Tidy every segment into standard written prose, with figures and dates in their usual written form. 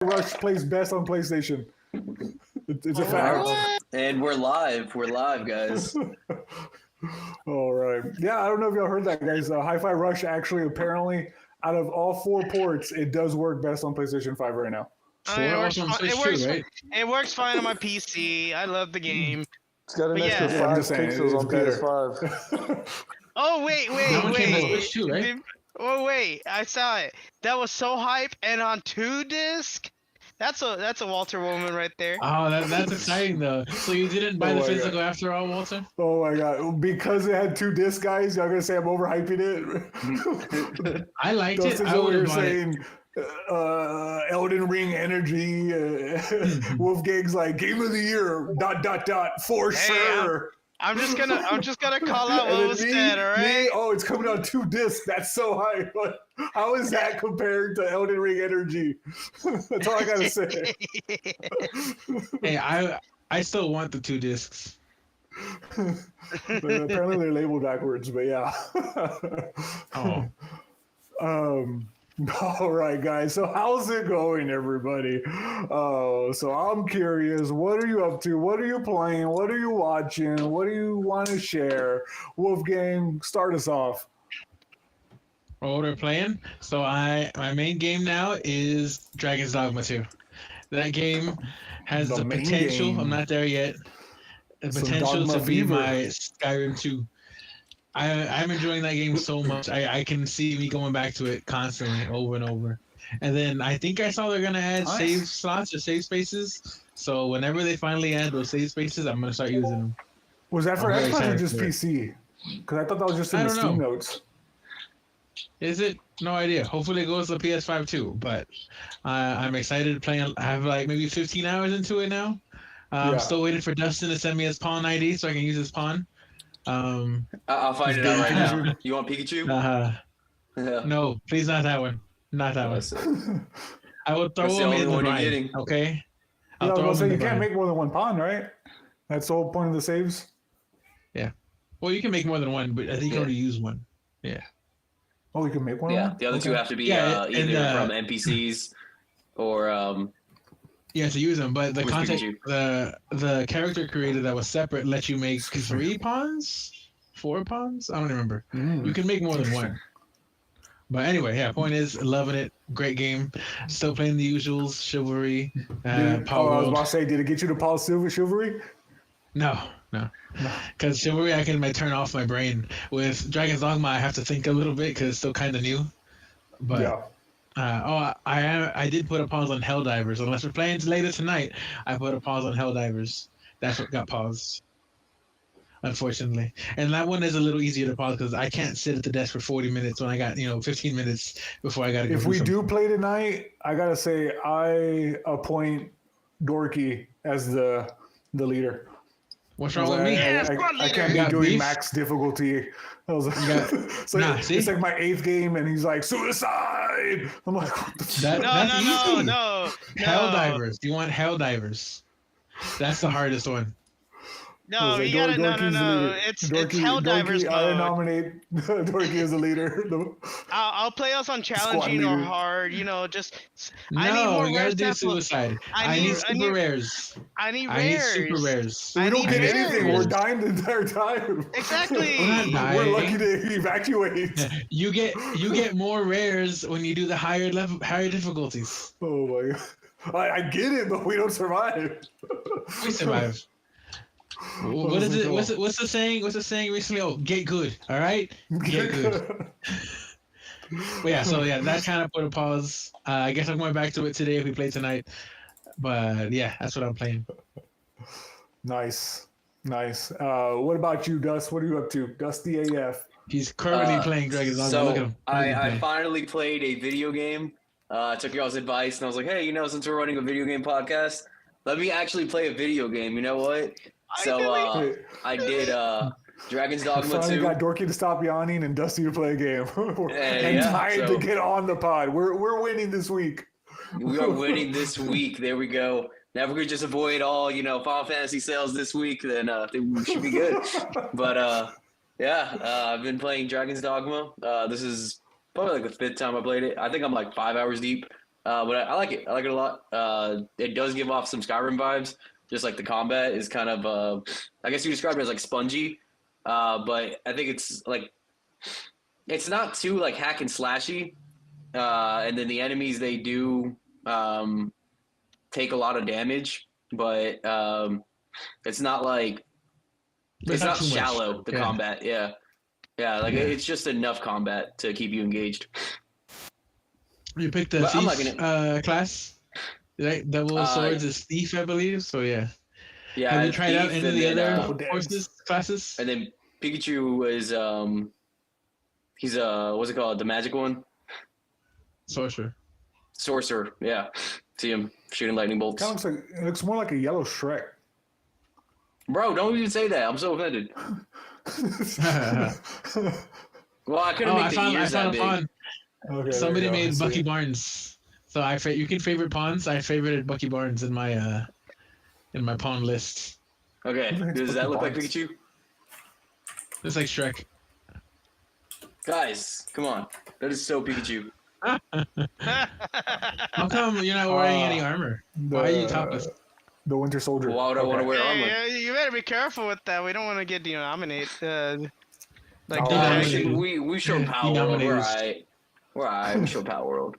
Rush plays best on PlayStation. It's a fact. And we're live. We're live, guys. All right. Yeah, I don't know if y'all heard that, guys. Hi-Fi Rush actually, apparently, out of all 4 ports, it does work best on PlayStation 5 right now. It works fine on my PC. I love the game. It's got an But extra yeah. 5 saying, pixels on better. PS5. Oh wait. Switch too, right? Oh wait, I saw it. That was so hype, and on 2 disc. That's a Walter moment right there. Oh, that's exciting though. So you didn't buy the my physical God. after all, Walter? Oh my god! Because it had 2 discs, guys. Y'all gonna say I'm overhyping it? I liked it. Dustin's I over would here have bought it. saying Elden Ring energy. Wolfgang's like game of the year. ... For sure. I'm just gonna call out And what then was said. All right. oh, it's coming on 2 discs. That's so high. How is that compared to Elden Ring energy? That's all I gotta say. Hey, I still want the 2 discs. Apparently they're labeled backwards, but yeah. Oh. All right, guys. So how's it going, everybody? So I'm curious. What are you up to? What are you playing? What are you watching? What do you want to share? Wolfgang, start us off. What we're playing. So my main game now is Dragon's Dogma 2. That game has The the main potential. game. I'm not there yet. The Some potential Dogma to be fever. my Skyrim 2. I'm enjoying that game so much. I can see me going back to it constantly, over and over. And then I think I saw they're gonna add Nice. save slots or save spaces. So whenever they finally add those save spaces, I'm gonna start using them. Was that for I'm very Xbox or excited just for it. PC? Because I thought that was just in I the don't Steam know. notes. Is it? No idea. Hopefully it goes to PS5 too. But I'm excited to play. I have like maybe 15 hours into it now. Yeah. I'm still waiting for Dustin to send me his pawn ID so I can use his pawn. I'll find it out right now. You want Pikachu? Yeah. No, please not that one. Not that one. That's it. I will throw That's the him only in the one you're brine. getting. Okay. Yeah, I'll I was throw gonna him say in you the can't brine. make more than 1 pawn, right? That's the whole point of the saves. Well, you can make more than one, but I think you can only use one. Yeah. Oh, you can make one. Yeah, the other 2 have to be Yeah, and, either from NPCs or Yeah, to use them, but the With content, Pikachu. the character creator that was separate let you make 3 pawns, 4 pawns. I don't remember. You can make more than one. But anyway, yeah. Point is, loving it. Great game. Still playing the usuals, chivalry, I Power was World. about to say, did it get you to Paul Silver Chivalry? No. Because chivalry, I can turn off my brain. With Dragon's Dogma, I have to think a little bit because it's still kind of new. But Yeah. I did put a pause on Helldivers. Unless we're playing later tonight, I put a pause on Helldivers. That's what got paused, unfortunately. And that one is a little easier to pause because I can't sit at the desk for 40 minutes when I got 15 minutes before I got to go. If do we do something. play tonight, I gotta say I appoint Dorky as the leader. What's wrong with me? I can't be Got doing beef? max difficulty. I was like, so Nah, it's see? like my 8th game, and he's like suicide. I'm like, what the f-? That's easy. No. Helldivers. You want Helldivers? That's the hardest one. No, Like, you gotta Dorky's the no. leader. It's Dorky, Helldivers Dorky, I mode. nominate Dorky as the leader. I'll play us on challenging or leader. hard. I need No, more you rare gotta do samples. suicide. I I need need- super rares. I need I need rares. super rares. We I don't need get rares. anything. We're dying the entire time. Exactly. We're not dying. We're lucky to evacuate. You get more rares when you do the higher difficulties. Oh my god. I get it, but we don't survive. We survive. What is it? What's the saying? What's the saying recently? Oh, get good. All right, get good. But yeah, so yeah, that kind of put a pause. I guess I'm going back to it today if we play tonight. But yeah, that's what I'm playing. Nice. What about you, Dust? What are you up to? Dusty AF. He's currently playing Dragon's Dogma. Look at So him. I finally played a video game. I took y'all's advice and I was like, hey, since we're running a video game podcast, let me actually play a video game. You know what? So I did Dragon's Dogma Finally 2. got Dorky to stop yawning and Dusty to play a game. And yeah, Tired so- to get on the pod. We're winning this week. We are winning this week. There we go. Now if we could just avoid all, Final Fantasy sales this week, then we should be good. But I've been playing Dragon's Dogma. This is probably like the 5th time I played it. I think I'm like 5 hours deep. But I like it. I like it a lot. It does give off some Skyrim vibes. Just like the combat is kind of, I guess you describe it as like spongy. But I think it's like, it's not too like hack and slashy. And then the enemies, they do take a lot of damage, but it's not like, it's not shallow, the combat. Yeah. Yeah, like it's just enough combat to keep you engaged. You picked the thief class, right? Double swords is thief, I believe. So yeah. Yeah. Have you tried out any of the other classes? And then Pikachu is he's what's it called? The magic one? Sorcerer, yeah. See him shooting lightning bolts. Kind of looks like, it looks more like a yellow Shrek. Bro, don't even say that. I'm so offended. Well, I couldn't make the ears that big. Okay, somebody made Bucky Barnes, so you can favorite pawns. I favorited Bucky Barnes in my pawn list. Okay, does that look like Pikachu? It's like Shrek. Guys, come on, that is so Pikachu. How come you're not wearing any armor? Why are you topless? The Winter Soldier. Why would I want to wear armor? Yeah, you better be careful with that. We don't want to get nominated. We show Power World. We're alright. We're alright. We show Power World.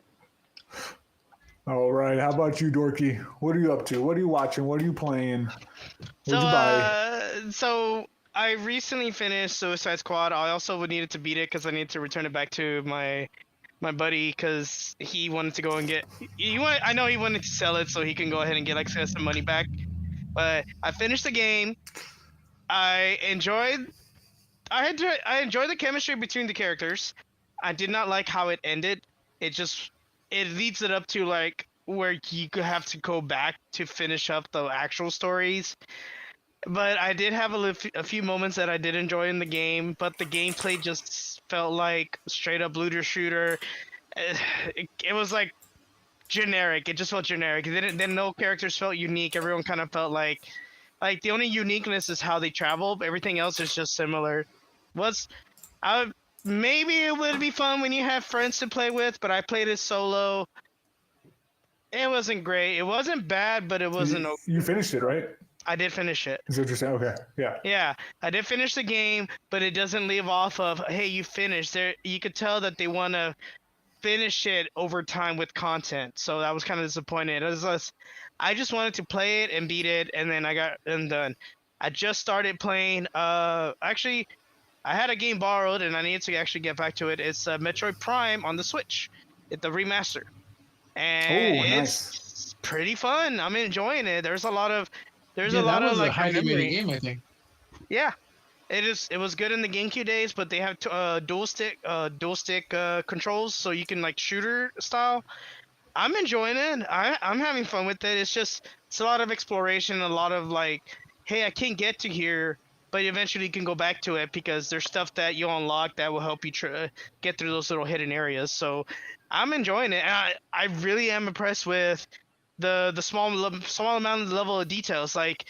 All right. How about you, Dorky? What are you up to? What are you watching? What are you playing? What'd you buy? So I recently finished Suicide Squad. I also needed to beat it because I needed to return it back to my buddy because he wanted to go and get. I know he wanted to sell it so he can go ahead and get like some money back. But I finished the game. I enjoyed the chemistry between the characters. I did not like how it ended. It leads it up to like where you could have to go back to finish up the actual stories. But I did have a few moments that I did enjoy in the game, but the gameplay just felt like straight up looter shooter. It was like generic. It just felt generic. Then no characters felt unique. Everyone kind of felt like the only uniqueness is how they travel. Everything else is just similar. Maybe it would be fun when you have friends to play with, but I played it solo. It wasn't great. It wasn't bad, but it wasn't. You finished it, right? I did finish it. Is that what you're saying? Okay, yeah. Yeah, I did finish the game, but it doesn't leave off of, hey, you finished. You could tell that they want to finish it over time with content. So that was kind of disappointed. I just wanted to play it and beat it, and then I got done. I just started playing. Actually, I had a game borrowed, and I needed to actually get back to it. It's Metroid Prime on the Switch. It's the remaster, and it's pretty fun. I'm enjoying it. There's a lot of like a highly rated game, I think. Yeah, it is. It was good in the GameCube days, but they have dual stick controls, so you can like shooter style. I'm enjoying it. I'm having fun with it. It's a lot of exploration, a lot of like, hey, I can't get to here, but eventually you can go back to it because there's stuff that you unlock that will help you get through those little hidden areas. So I'm enjoying it. And I really am impressed with the small amount of level of details. Like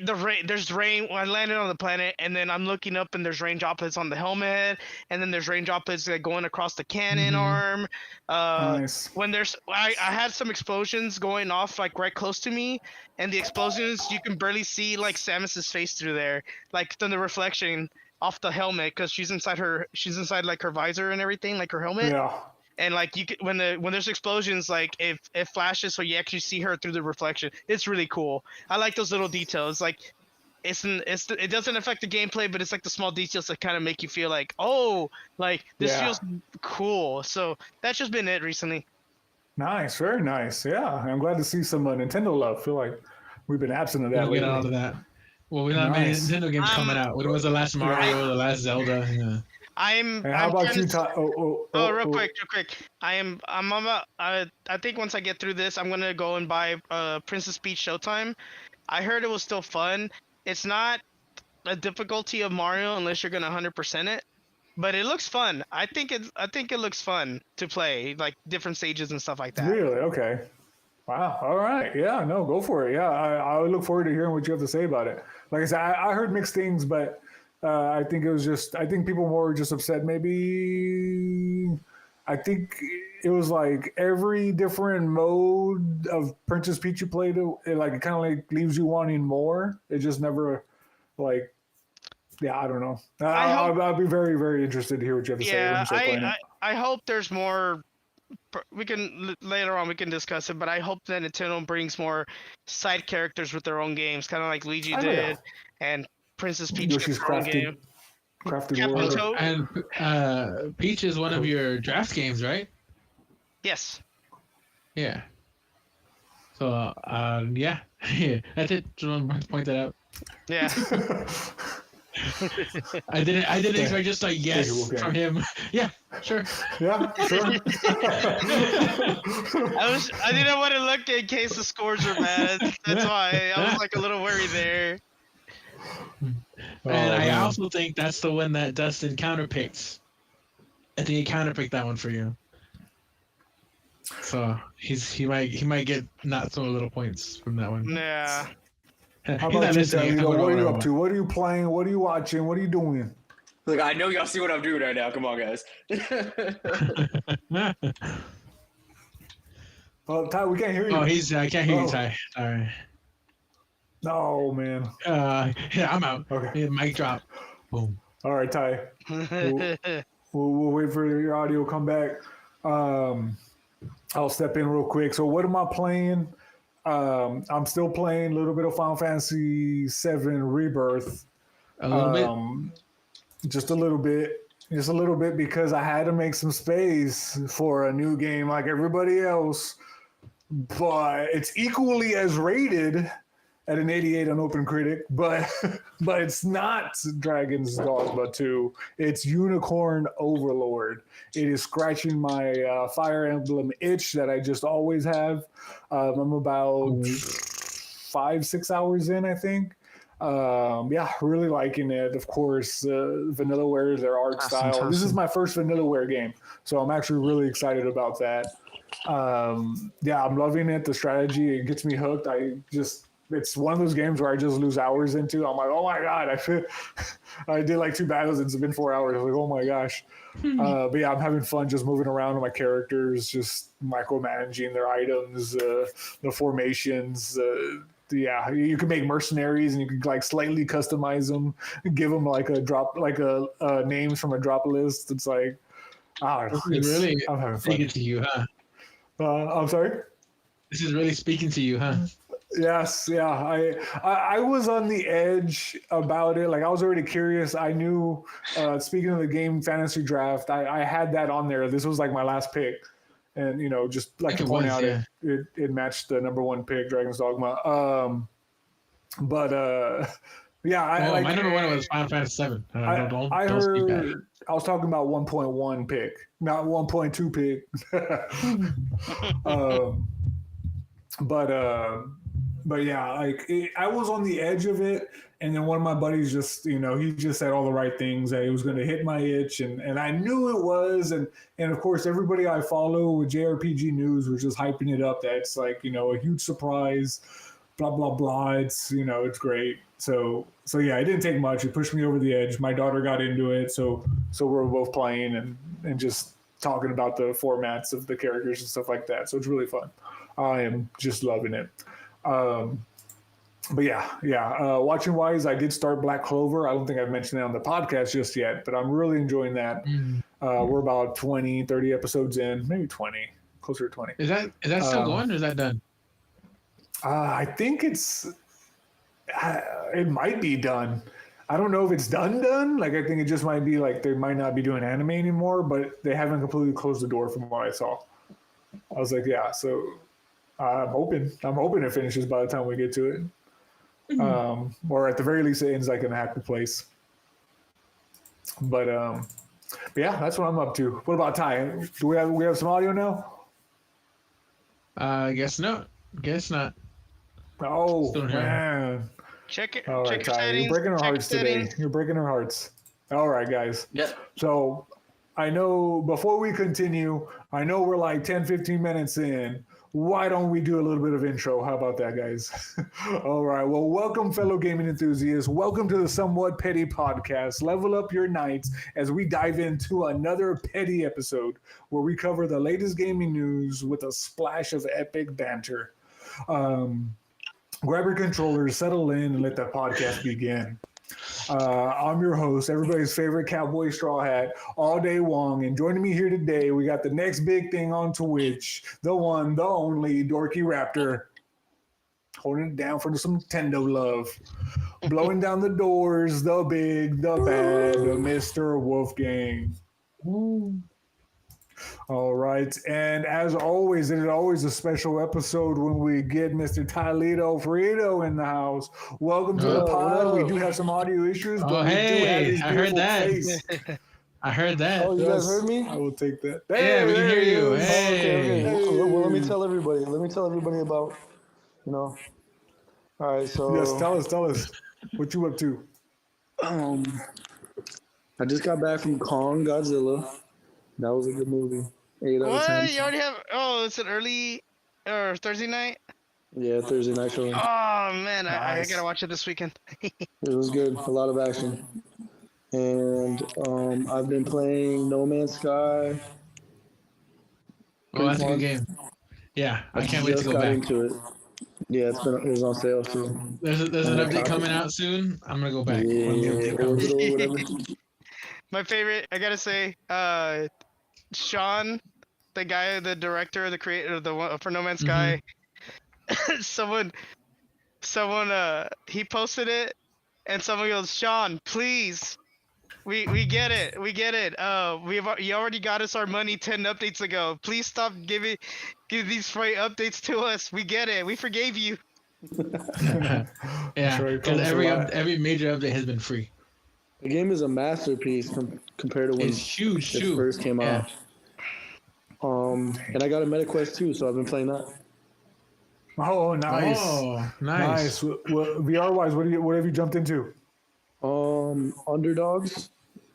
there's rain when I landed on the planet, and then I'm looking up and there's rain droplets on the helmet, and then there's rain droplets like going across the cannon arm. Nice. When I had some explosions going off like right close to me, and the explosions you can barely see like Samus's face through there, like from the reflection off the helmet, because she's inside like her visor and everything, like her helmet. Yeah. And like when there's explosions, like it flashes so you actually see her through the reflection. It's really cool. I like those little details. Like it doesn't affect the gameplay, but it's like the small details that kind of make you feel like, oh, like this feels cool. So that's just been it recently. Nice, very nice. Yeah, I'm glad to see some Nintendo love. I feel like we've been absent of that lately. Get out of that. Well, we don't have many Nintendo games coming out. What was the last Mario? The last Zelda? Yeah. And how about you, Todd? Real quick. I think once I get through this, I'm gonna go and buy Princess Peach Showtime. I heard it was still fun. It's not a difficulty of Mario unless you're gonna 100% it, but it looks fun. I think it looks fun to play, like different stages and stuff like that. Really? Okay. Wow. All right. Yeah. No, go for it. Yeah. I look forward to hearing what you have to say about it. Like I said, I heard mixed things, but I think people were just upset. Maybe I think it was like every different mode of Princess Peach you played, it kind of like leaves you wanting more. It just never like, yeah, I don't know. I'll be very, very interested to hear what you have to say when you start playing it. I hope there's more. We can later on we can discuss it, but I hope that Nintendo brings more side characters with their own games, kind of like Luigi did, and Princess Peach Yoshi's gets her own game. Crafted Captain World. Toad. And Peach is one of your draft games, right? Yes. Yeah. So yeah, that's it. Just want to point that out. Yeah. I didn't expect just a yes from him. Yeah, sure. Yeah, sure. I didn't want to look in case the scores were bad. That's why I was like a little worried there. And I also think that's the one that Dustin counterpicked. I think he counterpicked that one for you. So he might get not so little points from that one. Yeah. How about you, Toledo? What are you up to? What are you playing? What are you watching? What are you doing? Look, I know y'all see what I'm doing right now. Come on, guys. Oh, Ty, we can't hear you. Oh, I can't hear you, Ty. All right. No, man. Yeah, I'm out. Okay. Yeah, mic drop. Boom. All right, Ty. We'll wait for your audio to come back. I'll step in real quick. So what am I playing? I'm still playing a little bit of Final Fantasy VII Rebirth. A little bit? Just a little bit. Just a little bit because I had to make some space for a new game like everybody else. But it's equally as rated at an 88 on OpenCritic, but it's not Dragon's Dogma 2. It's Unicorn Overlord. It is scratching my Fire Emblem itch that I just always have. I'm about 5-6 hours in, I think. Yeah, really liking it. Of course, Vanillaware, their art style. This is my first Vanillaware game, so I'm actually really excited about that. Yeah, I'm loving it. The strategy, it gets me hooked. It's one of those games where I just lose hours into. I'm like, oh my God, I did like 2 battles. It's been 4 hours. I'm like, oh my gosh. But yeah, I'm having fun just moving around with my characters, just micromanaging their items, the formations. Yeah, you can make mercenaries and you can like slightly customize them, give them like a names from a drop list. It's like, I'm having fun. Speaking to you, huh? I'm sorry? This is really speaking to you, huh? Yes, yeah. I was on the edge about it. Like I was already curious. I knew. Speaking of the game fantasy draft, I had that on there. This was like my last pick, and just like to point out, it matched the number 1 pick, Dragon's Dogma. Yeah. My number 1 was Final Fantasy VII. I heard. I was talking about 1.1 pick, not 1.2 pick. But yeah, I was on the edge of it, and then one of my buddies just, he just said all the right things, that it was going to hit my itch, and I knew it was, and of course everybody I follow with JRPG News was just hyping it up that it's like, a huge surprise, blah blah blah. It's it's great. So yeah, it didn't take much. It pushed me over the edge. My daughter got into it, so we're both playing and just talking about the formats of the characters and stuff like that. So it's really fun. I am just loving it. But yeah. Watching wise, I did start Black Clover. I don't think I've mentioned that on the podcast just yet, but I'm really enjoying that. We're about 20, 30 episodes in, maybe 20, closer to 20. Is that still going or is that done? I think it might be done. I don't know if it's done. Like, I think it just might be like they might not be doing anime anymore, but they haven't completely closed the door from what I saw. I was like, yeah, so I'm hoping it finishes by the time we get to it. Or at the very least it ends like in a happy place. But yeah, that's what I'm up to. What about Ty? Do we have some audio now? Guess not. Oh man. Check it. All check right, your Ty, settings. you're breaking our hearts today. Settings. You're breaking our hearts. All right, guys. Yep. So I know before we continue, I know we're like 10, 15 minutes in, why don't we do a little bit of intro? How about that, guys? All right. Well, welcome, fellow gaming enthusiasts. Welcome to the Somewhat Petty Podcast. Level up your nights as we dive into another petty episode where we cover the latest gaming news with a splash of epic banter. Grab your controllers, settle in, and let the podcast begin. I'm your host, everybody's favorite cowboy straw hat, All Day Wong, and joining me here today, we got the next big thing on Twitch, the one, the only Dorky Raptor, holding it down for some Nintendo love, blowing down the doors, the big, the bad, the Mr. Wolfgang. Woo. All right, and as always, it is always a special episode when we get Mr. Tylito Frito in the house. Welcome to the pod. We do have some audio issues, but we do have his I heard that. face. I heard that. Oh, you guys heard me? I will take that. Yeah, we can hear you. Hey. Okay. Well, let me tell everybody. About, All right, so. Yes, tell us. What you up to? I just got back from Kong Godzilla. That was a good movie. 8 out of 10. What? You already have? Oh, it's an early or Thursday night. Yeah, Thursday night show. Oh man, I Nice. gotta watch it this weekend. It was good. A lot of action. And I've been playing No Man's Sky. Oh, that's a fun. good game. Yeah, I can't wait to Just go got back. into it. Yeah, it was on sale too. There's an update coming out soon. I'm gonna go back. When the update comes. Orbital, whatever. My favorite, I gotta say, Sean, the guy, the director, the creator of the one for No Man's Sky. someone, he posted it, and someone goes, "Sean, please, we get it. You already got us our money 10 updates ago. Please stop give these free updates to us. We get it. We forgave you." Yeah, Sure, it because comes a lot. every major update has been free. The game is a masterpiece compared to when It's huge it too. first came Yeah. out. And I got a MetaQuest too, so I've been playing that. Oh, nice. Oh, nice. Well, VR wise, what have you jumped into? Underdogs,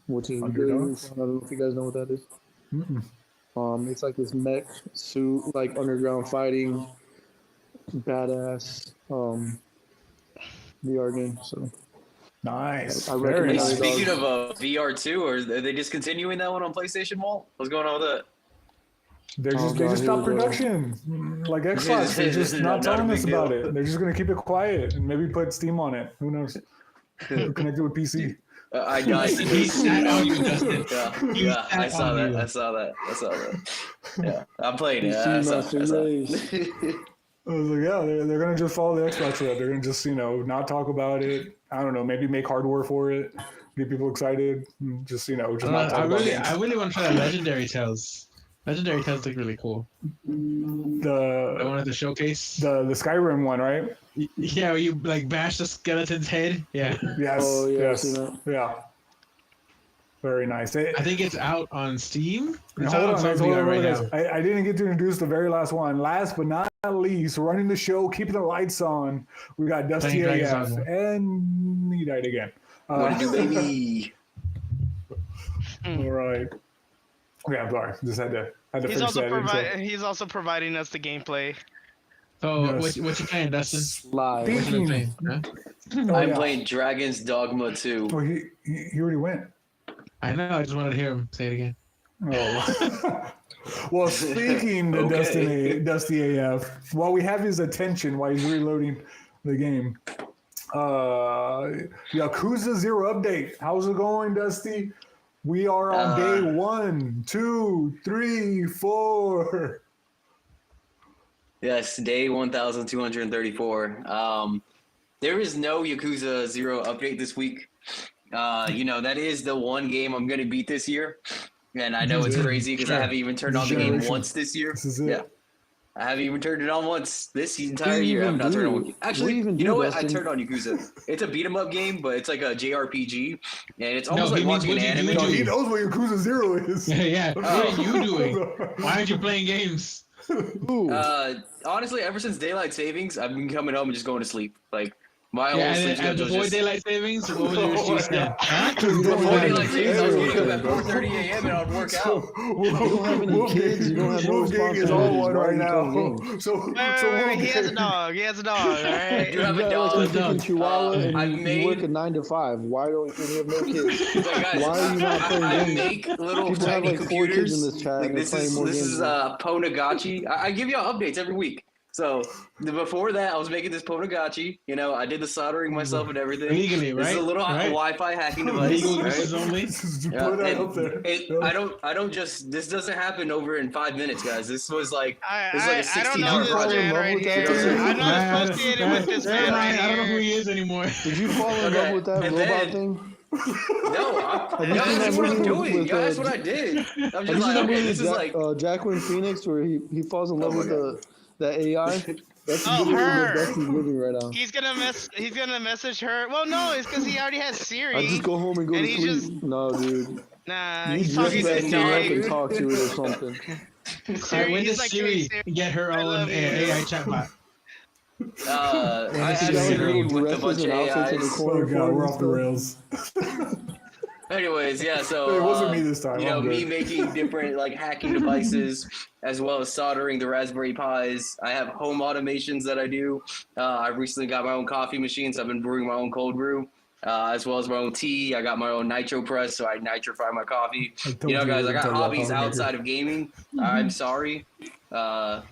which is Underdogs? I don't know if you guys know what that is. Mm-mm. It's like this mech suit, like underground fighting, badass VR game. So Nice. I Very recommend nice. it. Speaking of VR 2, are they discontinuing that one on PlayStation Mall? What's going on with that? They Oh, just God, stopped here we go. production, like Xbox. They're just not Not a telling big us about deal. it. They're just gonna keep it quiet and maybe put Steam on it. Who knows? Connected with PC. I died. He sat on you, Dustin. Yeah, I sat saw on that. you. I saw that. Yeah, I'm playing it. PC I saw Master it. Race. I was like, yeah, they're gonna just follow the Xbox route. They're gonna just not talk about it. I don't know, maybe make hardware for it, get people excited. Just just not talk I about really, it. I really want to try the Legendary Tales. Legendary Tales look really cool. I The wanted to showcase. the Skyrim one, right? Yeah, where you like bash the skeleton's head. Yeah, Yes. Oh, yeah, I've yes. seen that. Yeah. Very nice. I think it's out on Steam. Now, It's hold out on, on guys, some hold VR on, right guys. now. I didn't get to introduce the very last one. Last but not least, running the show, keeping the lights on. We got Dusty Playing AF, Dragon's Dogma. and he died again. What do you do, baby? All right. Okay, I'm sorry. Just had to He's finish also that. he's also providing us the gameplay. So Yes. what you playing, Dustin? Live. What you Speaking- been playing? Huh? Oh, I'm yeah. playing Dragon's Dogma 2. Oh, he already went. I know. I just wanted to hear him say it again. Oh. Well, speaking to Okay. Dusty AF, while we have his attention while he's reloading the game, Yakuza 0 update. How's it going, Dusty? We are on day 1, 2, 3, 4. Yes, day 1234. There is no Yakuza 0 update this week. That is the one game I'm going to beat this year. And I know it's crazy because I haven't even turned on the game Generation. once this year. This is it. Yeah. I haven't even turned it on once this entire What do you year. I've even not turned do? on. What Actually, do you even you know do, what? I Dustin? turned on Yakuza. It's a beat 'em up game, but it's like a JRPG, and it's No, almost he like means watching an what you anime. do. No, he knows what Yakuza 0 is. Yeah. What are you doing? Why aren't you playing games? Ooh. Honestly, ever since daylight savings, I've been coming home and just going to sleep. Like My Yeah, old sleep and schedule before just... daylight savings, what was your sleep then? Huh? Before daylight savings, I was Hey, waking up at okay. 4:30 a.m. and I'd work So, out. You don't have any kids. You don't have no Wolfgang is all responsibilities. one Why are right you now. playing games? So Wait, he has a Wolfgang- dog. He has a dog. All right. You have a got like a dog. freaking chihuahua and I've you made- work a 9 to 5. Why don't and you have no kids? Like, guys, Why are you not playing I games? make little People have tiny like 4 computers. kids in this chat Like and they're this playing is more games. Ponagachi. I give y'all updates every week. So before that, I was making this Ponagachi. You know, I did the soldering myself and everything. Legally, This is a right? little Right? Wi-Fi hacking device. Legal right? uses only. Just Yeah, put that and up there. I don't just. This doesn't happen over in 5 minutes, guys. This was like it's like a I don't know 16-hour this project. man right With that here. dude? I'm not associated with this Never man mind, right I don't know who here. he is anymore. Did you fall in Okay, love with that and robot then- thing? No, Have you seen that's that what I'm movie doing. with, That's what I did. I'm Have you just seen like, that okay, movie this is like. Jacqueline Phoenix where he falls in love my with that AI? That's Oh, literally her. the best he's living right now. He's gonna message her. Well, no, it's because he already has Siri. I just go home and go And to he sleep. just- No, dude. Nah, You he's just talking have to to no, up Siri. and talk to it or something. Siri, When he's does like, Siri Siri, get her I own love you. AI chatbot? I When had she She got, got like Siri little with a dresses bunch of and outfits in the AIs. corner. Oh god, we're off the for it rails. Anyways, yeah. So It wasn't me this time. You know, I'm me good. making different like hacking devices as well as soldering the Raspberry Pis. I have home automations that I do. I recently got my own coffee machine, so I've been brewing my own cold brew. As well as my own tea. I got my own nitro press, so I nitrify my coffee. I told You know, guys, we I were got talking about hobbies coffee maker. outside of gaming. I'm sorry that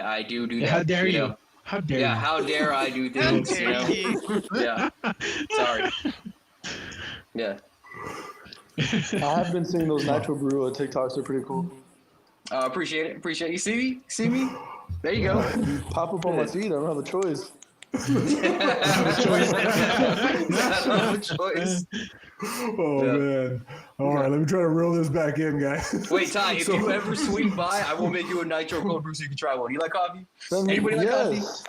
I do that. How dare you? know. How dare Yeah, you? how dare I do How things, dare you? Yeah, sorry. Yeah. I have been seeing those Nitro Brew TikToks. They're pretty cool. Appreciate it. Appreciate you. See me? See me? There you go. You pop up on my feed. I don't have a choice. I don't have a choice. Oh Yeah. man. All right, let me try to reel this back in, guys. Wait, Ty, if So- you ever swing by, I will make you a nitro cold brew so you can try one. You like coffee? Send me, Anybody like coffee? yes.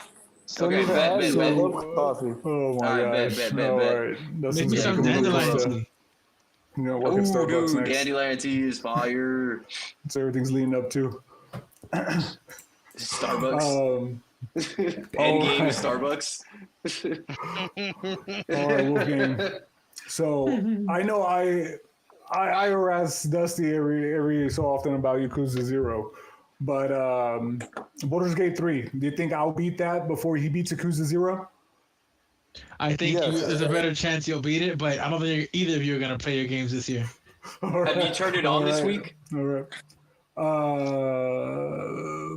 Send Okay, me the bet, ad. bet, I bet. love coffee. Oh my All right, gosh. bet, bet, All bet. right. That Make seems me like some a good dandelion idea. tea. You know, work at Ooh, Starbucks dude, next. dandelion tea is fire. That's everything's leading up to. Starbucks. Endgame alright. is Starbucks. All right, Wolfgang. So I know I harass Dusty every so often about Yakuza 0, but Baldur's Gate 3. Do you think I'll beat that before he beats Yakuza 0? I think Yes. there's a better chance you'll beat it, but I don't think either of you are gonna play your games this year. Have you turned it on this Alright. week? All right.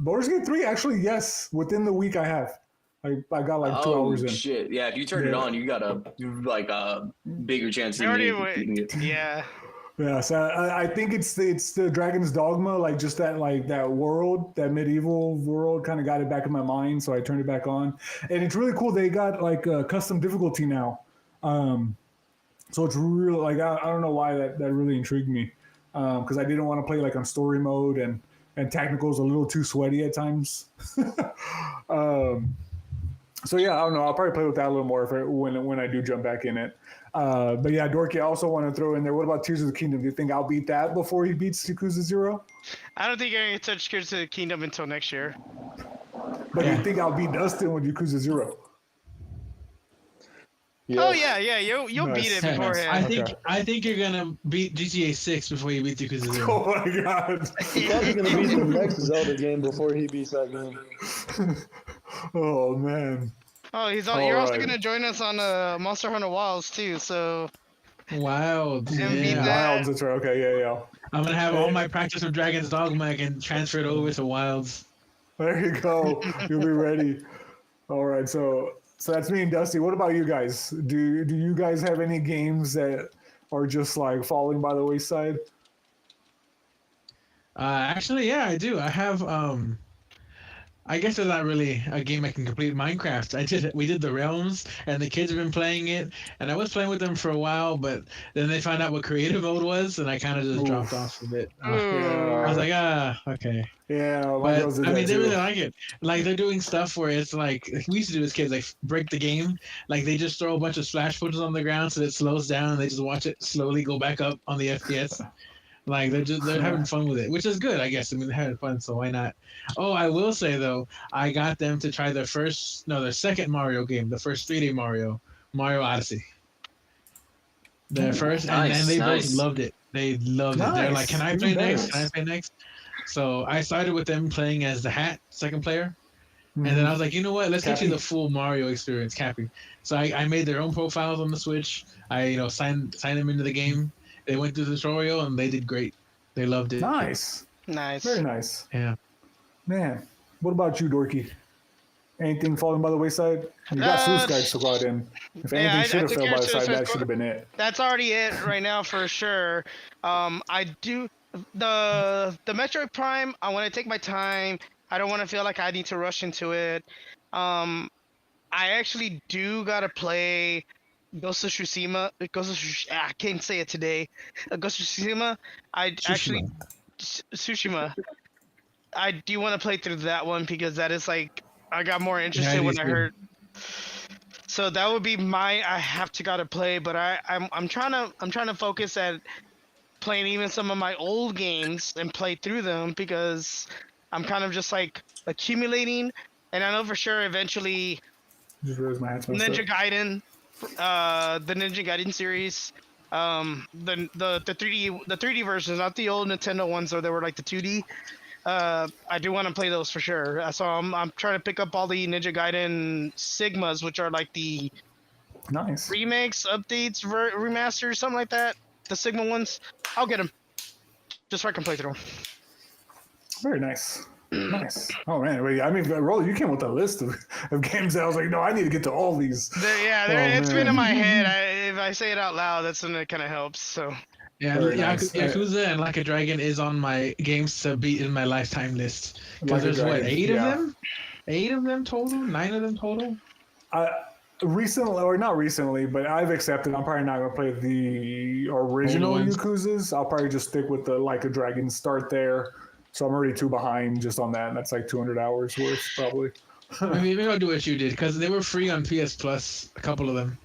Baldur's Gate 3, actually, yes. Within the week, I have. I got like 2 Oh hours in. shit! Yeah, if you turn it Yeah. on, you got a bigger chance I of already beating it. Yeah. Yeah, so I think it's the Dragon's Dogma, like just that world, that medieval world, kind of got it back in my mind, so I turned it back on, and it's really cool. They got like a custom difficulty now, so it's real. Like I don't know why that really intrigued me, because I didn't want to play like on story mode and technical is a little too sweaty at times. So yeah, I don't know. I'll probably play with that a little more when I do jump back in it. But yeah, Dorky, I also want to throw in there. What about Tears of the Kingdom? Do you think I'll beat that before he beats Yakuza 0? I don't think you're gonna touch Tears of the Kingdom until next year. But do Yeah. you think I'll beat Dustin with Yakuza 0? Oh yeah, you'll Nice. beat it Yeah, beforehand. I think you're gonna beat GTA 6 before you beat Yakuza 0. Oh my god. He's probably gonna beat the next Zelda game before he beats that game. Oh man. Oh, you're All also right. gonna join us on Monster Hunter Wilds too. So Wow. And beat Yeah. that. Wilds, that's right. Okay, yeah. I'm gonna have all my practice with Dragon's Dogma and transfer it over to Wilds. There you go. You'll be ready. All right, so that's me and Dusty. What about you guys? Do you guys have any games that are just like falling by the wayside? Actually, yeah, I do. I have. I guess there's not really a game I can complete. Minecraft. We did the Realms, and the kids have been playing it, and I was playing with them for a while, but then they found out what creative mode was, and I kind of just dropped off of it. I was like, okay. Yeah, my But girls did I that mean, they too. really like it. Like they're doing stuff where it's like we used to do as kids, like break the game. Like they just throw a bunch of splash footage on the ground so that it slows down, and they just watch it slowly go back up on the FPS. Like they're having fun with it, which is good, I guess. I mean, they're having fun, so why not? Oh, I will say though, I got them to try their second Mario game, the first 3D Mario Odyssey. Their first, and they both loved it. They loved it. They're like, "Can I play next? Can I play next?" So I started with them playing as the Hat, second player. And then I was like, you know what? Let's get you the full Mario experience, Cappy. So I made their own profiles on the Switch. I signed them into the game. They went through the tutorial and they did great. They loved it. Nice. Very nice. Yeah. Man, what about you, Dorky? Anything falling by the wayside? You got Suicide Squad in. If anything should have fell by the side, that should have been it. That's already it right now for sure. I do the Metroid Prime. I want to take my time. I don't want to feel like I need to rush into it. I actually do gotta play Ghost of Tsushima. I can't say it today. Ghost of Tsushima. Tsushima. I do want to play through that one because that is like I got more interested when I heard. So that would be I gotta play, but I'm trying to focus at playing even some of my old games and play through them because I'm kind of just like accumulating, and I know for sure eventually Ninja Gaiden, the Ninja Gaiden series, the 3D versions, not the old Nintendo ones, or they were like the 2D. I do want to play those for sure. So I'm trying to pick up all the Ninja Gaiden Sigmas, which are like the remakes, updates, remasters, something like that. The Sigma ones, I'll get them just so I can play through them. Very nice. Nice. Oh man, I mean, Rolly, you came with a list of games that I was like, no, I need to get to all these. It's been in my head. If I say it out loud, that's when it kind of helps. So. Yeah, Yakuza and Like a Dragon is on my games to beat in my lifetime list. Because there's what, 8 of them? 8 of them total? 9 of them total? Recently, or not recently, but I've accepted. I'm probably not gonna play the original Yakuzas. I'll probably just stick with the Like a Dragon. Start there. So I'm already 2 behind just on that, and that's like 200 hours worth probably. Maybe I'll do what you did because they were free on PS Plus, a couple of them,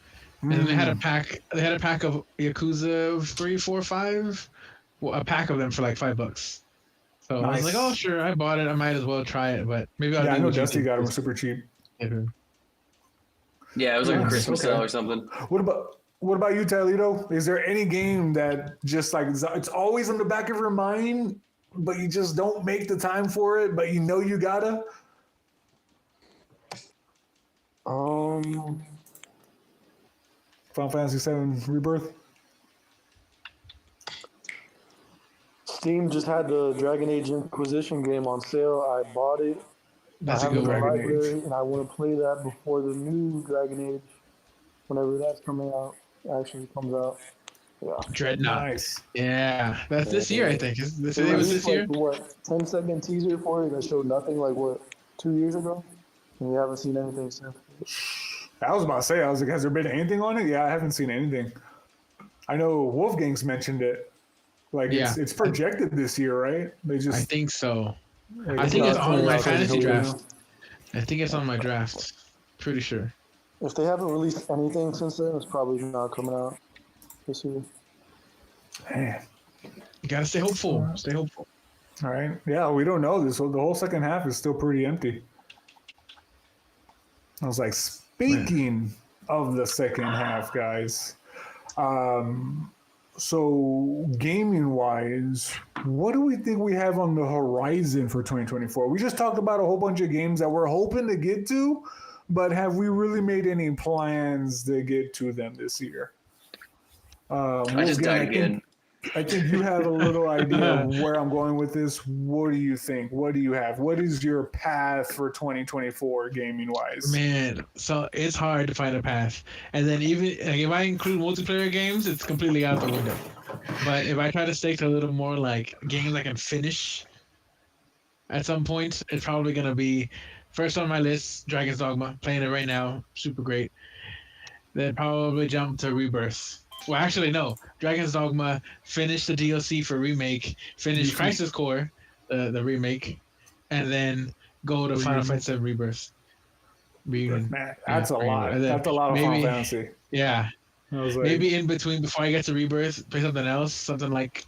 and then they had a pack. They had a pack of Yakuza 3, 4, 5, a pack of them for like $5. So I was like, oh sure, I bought it. I might as well try it, but maybe I'll. Yeah, I know Dusty got them super cheap. Yeah, it was like a Christmas sale or something. What about you, Talito? Is there any game that just like it's always in the back of your mind, but you just don't make the time for it, but you know you gotta? Final Fantasy VII Rebirth? Steam just had the Dragon Age Inquisition game on sale. I bought it. That's a good one. And I want to play that before the new Dragon Age, whenever that's coming out, actually comes out. Yeah. Dreadnought. Nice. Yeah, that's this year, I think. It was this year? What, 10-second teaser for it that showed nothing like, 2 years ago? And you haven't seen anything since. I was about to say, has there been anything on it? Yeah, I haven't seen anything. I know Wolfgang's mentioned it. Like, it's projected this year, right? I think so. I think it's on my fantasy draft. I think it's on my draft. Pretty sure. If they haven't released anything since then, it's probably not coming out this year. Man. You gotta stay hopeful. Stay hopeful. All right. Yeah, we don't know this. So the whole second half is still pretty empty. I was like, speaking of the second half, guys. So gaming-wise, what do we think we have on the horizon for 2024? We just talked about a whole bunch of games that we're hoping to get to, but have we really made any plans to get to them this year? I just died again. I think you have a little idea of where I'm going with this. What do you think? What do you have? What is your path for 2024 gaming-wise? Man, so it's hard to find a path. And then even if I include multiplayer games, it's completely out the window. But if I try to stick to a little more like games I can finish at some point, it's probably going to be first on my list, Dragon's Dogma. Playing it right now. Super great. Then probably jump to Rebirth. Well, actually, no. Dragon's Dogma, finish the DLC for Remake, finish Crisis Core, the remake, and then go to Final Fantasy Rebirth. Man, that's a lot. That's a lot of Final Fantasy. Yeah. I was like, maybe in between before I get to Rebirth, play something else, something like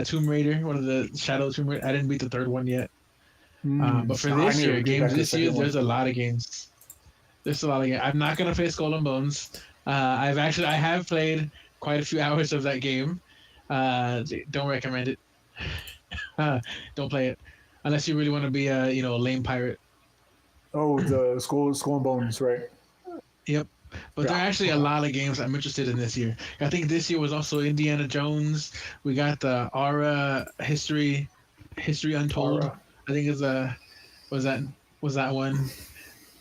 Tomb Raider, one of the Shadow Tomb Raider. I didn't beat the third one yet. But for I this need to year, get back games to the this year, second one. there's a lot of games. There's a lot of games. I'm not gonna play Skull and Bones. I have played quite a few hours of that game. Don't recommend it. Don't play it unless you really want to be a a lame pirate. Oh, the Skull and Bones, right? Yep. But there are actually a lot of games I'm interested in this year. I think this year was also Indiana Jones. We got the Aura History Untold. Aura. I think is was that one.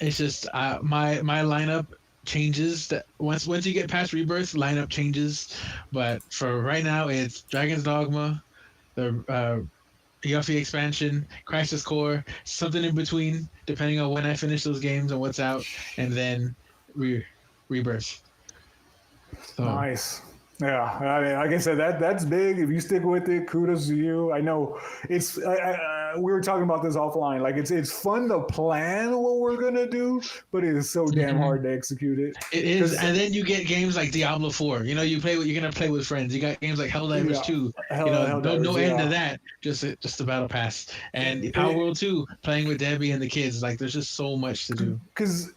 It's just my lineup changes. That once you get past Rebirth, lineup changes. But for right now, it's Dragon's Dogma, the Yuffie expansion, Crisis Core, something in between, depending on when I finish those games and what's out, and then Rebirth. So, Nice. Yeah, I mean, like I said, that's big. If you stick with it, kudos to you. I know it's. We were talking about this offline. Like it's fun to plan what we're gonna do, but it is so damn hard to execute it. It is, and then you get games like Diablo 4. You're gonna play with friends. You got games like Helldivers 2. Helldivers, no end to that. Just the battle pass and Power World 2. Playing with Debbie and the kids. Like there's just so much to do. Because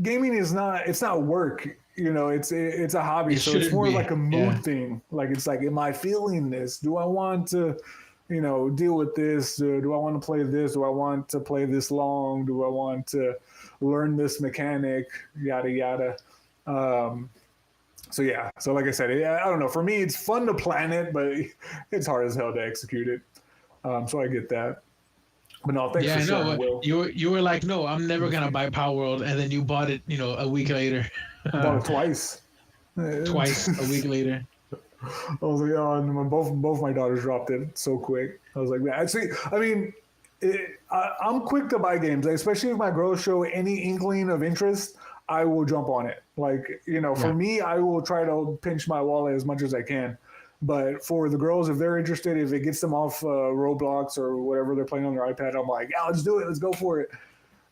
gaming is not work. It's a hobby, so it's more like a mood thing. Like it's like, am I feeling this? Do I want to, deal with this? Do I want to play this? Do I want to play this long? Do I want to learn this mechanic? Yada yada. So like I said, I don't know. For me, it's fun to plan it, but it's hard as hell to execute it. So I get that. But no, thanks for sharing, Will. You were like, no, I'm never gonna buy Power World, and then you bought it, a week later. Bought it twice. Twice a week later. I was like, oh, and both my daughters dropped it so quick. I was like, man, actually, I mean, I'm quick to buy games, especially if my girls show any inkling of interest. I will jump on it. Like, for me, I will try to pinch my wallet as much as I can. But for the girls, if they're interested, if it gets them off Roblox or whatever they're playing on their iPad, I'm like, yeah, let's do it. Let's go for it.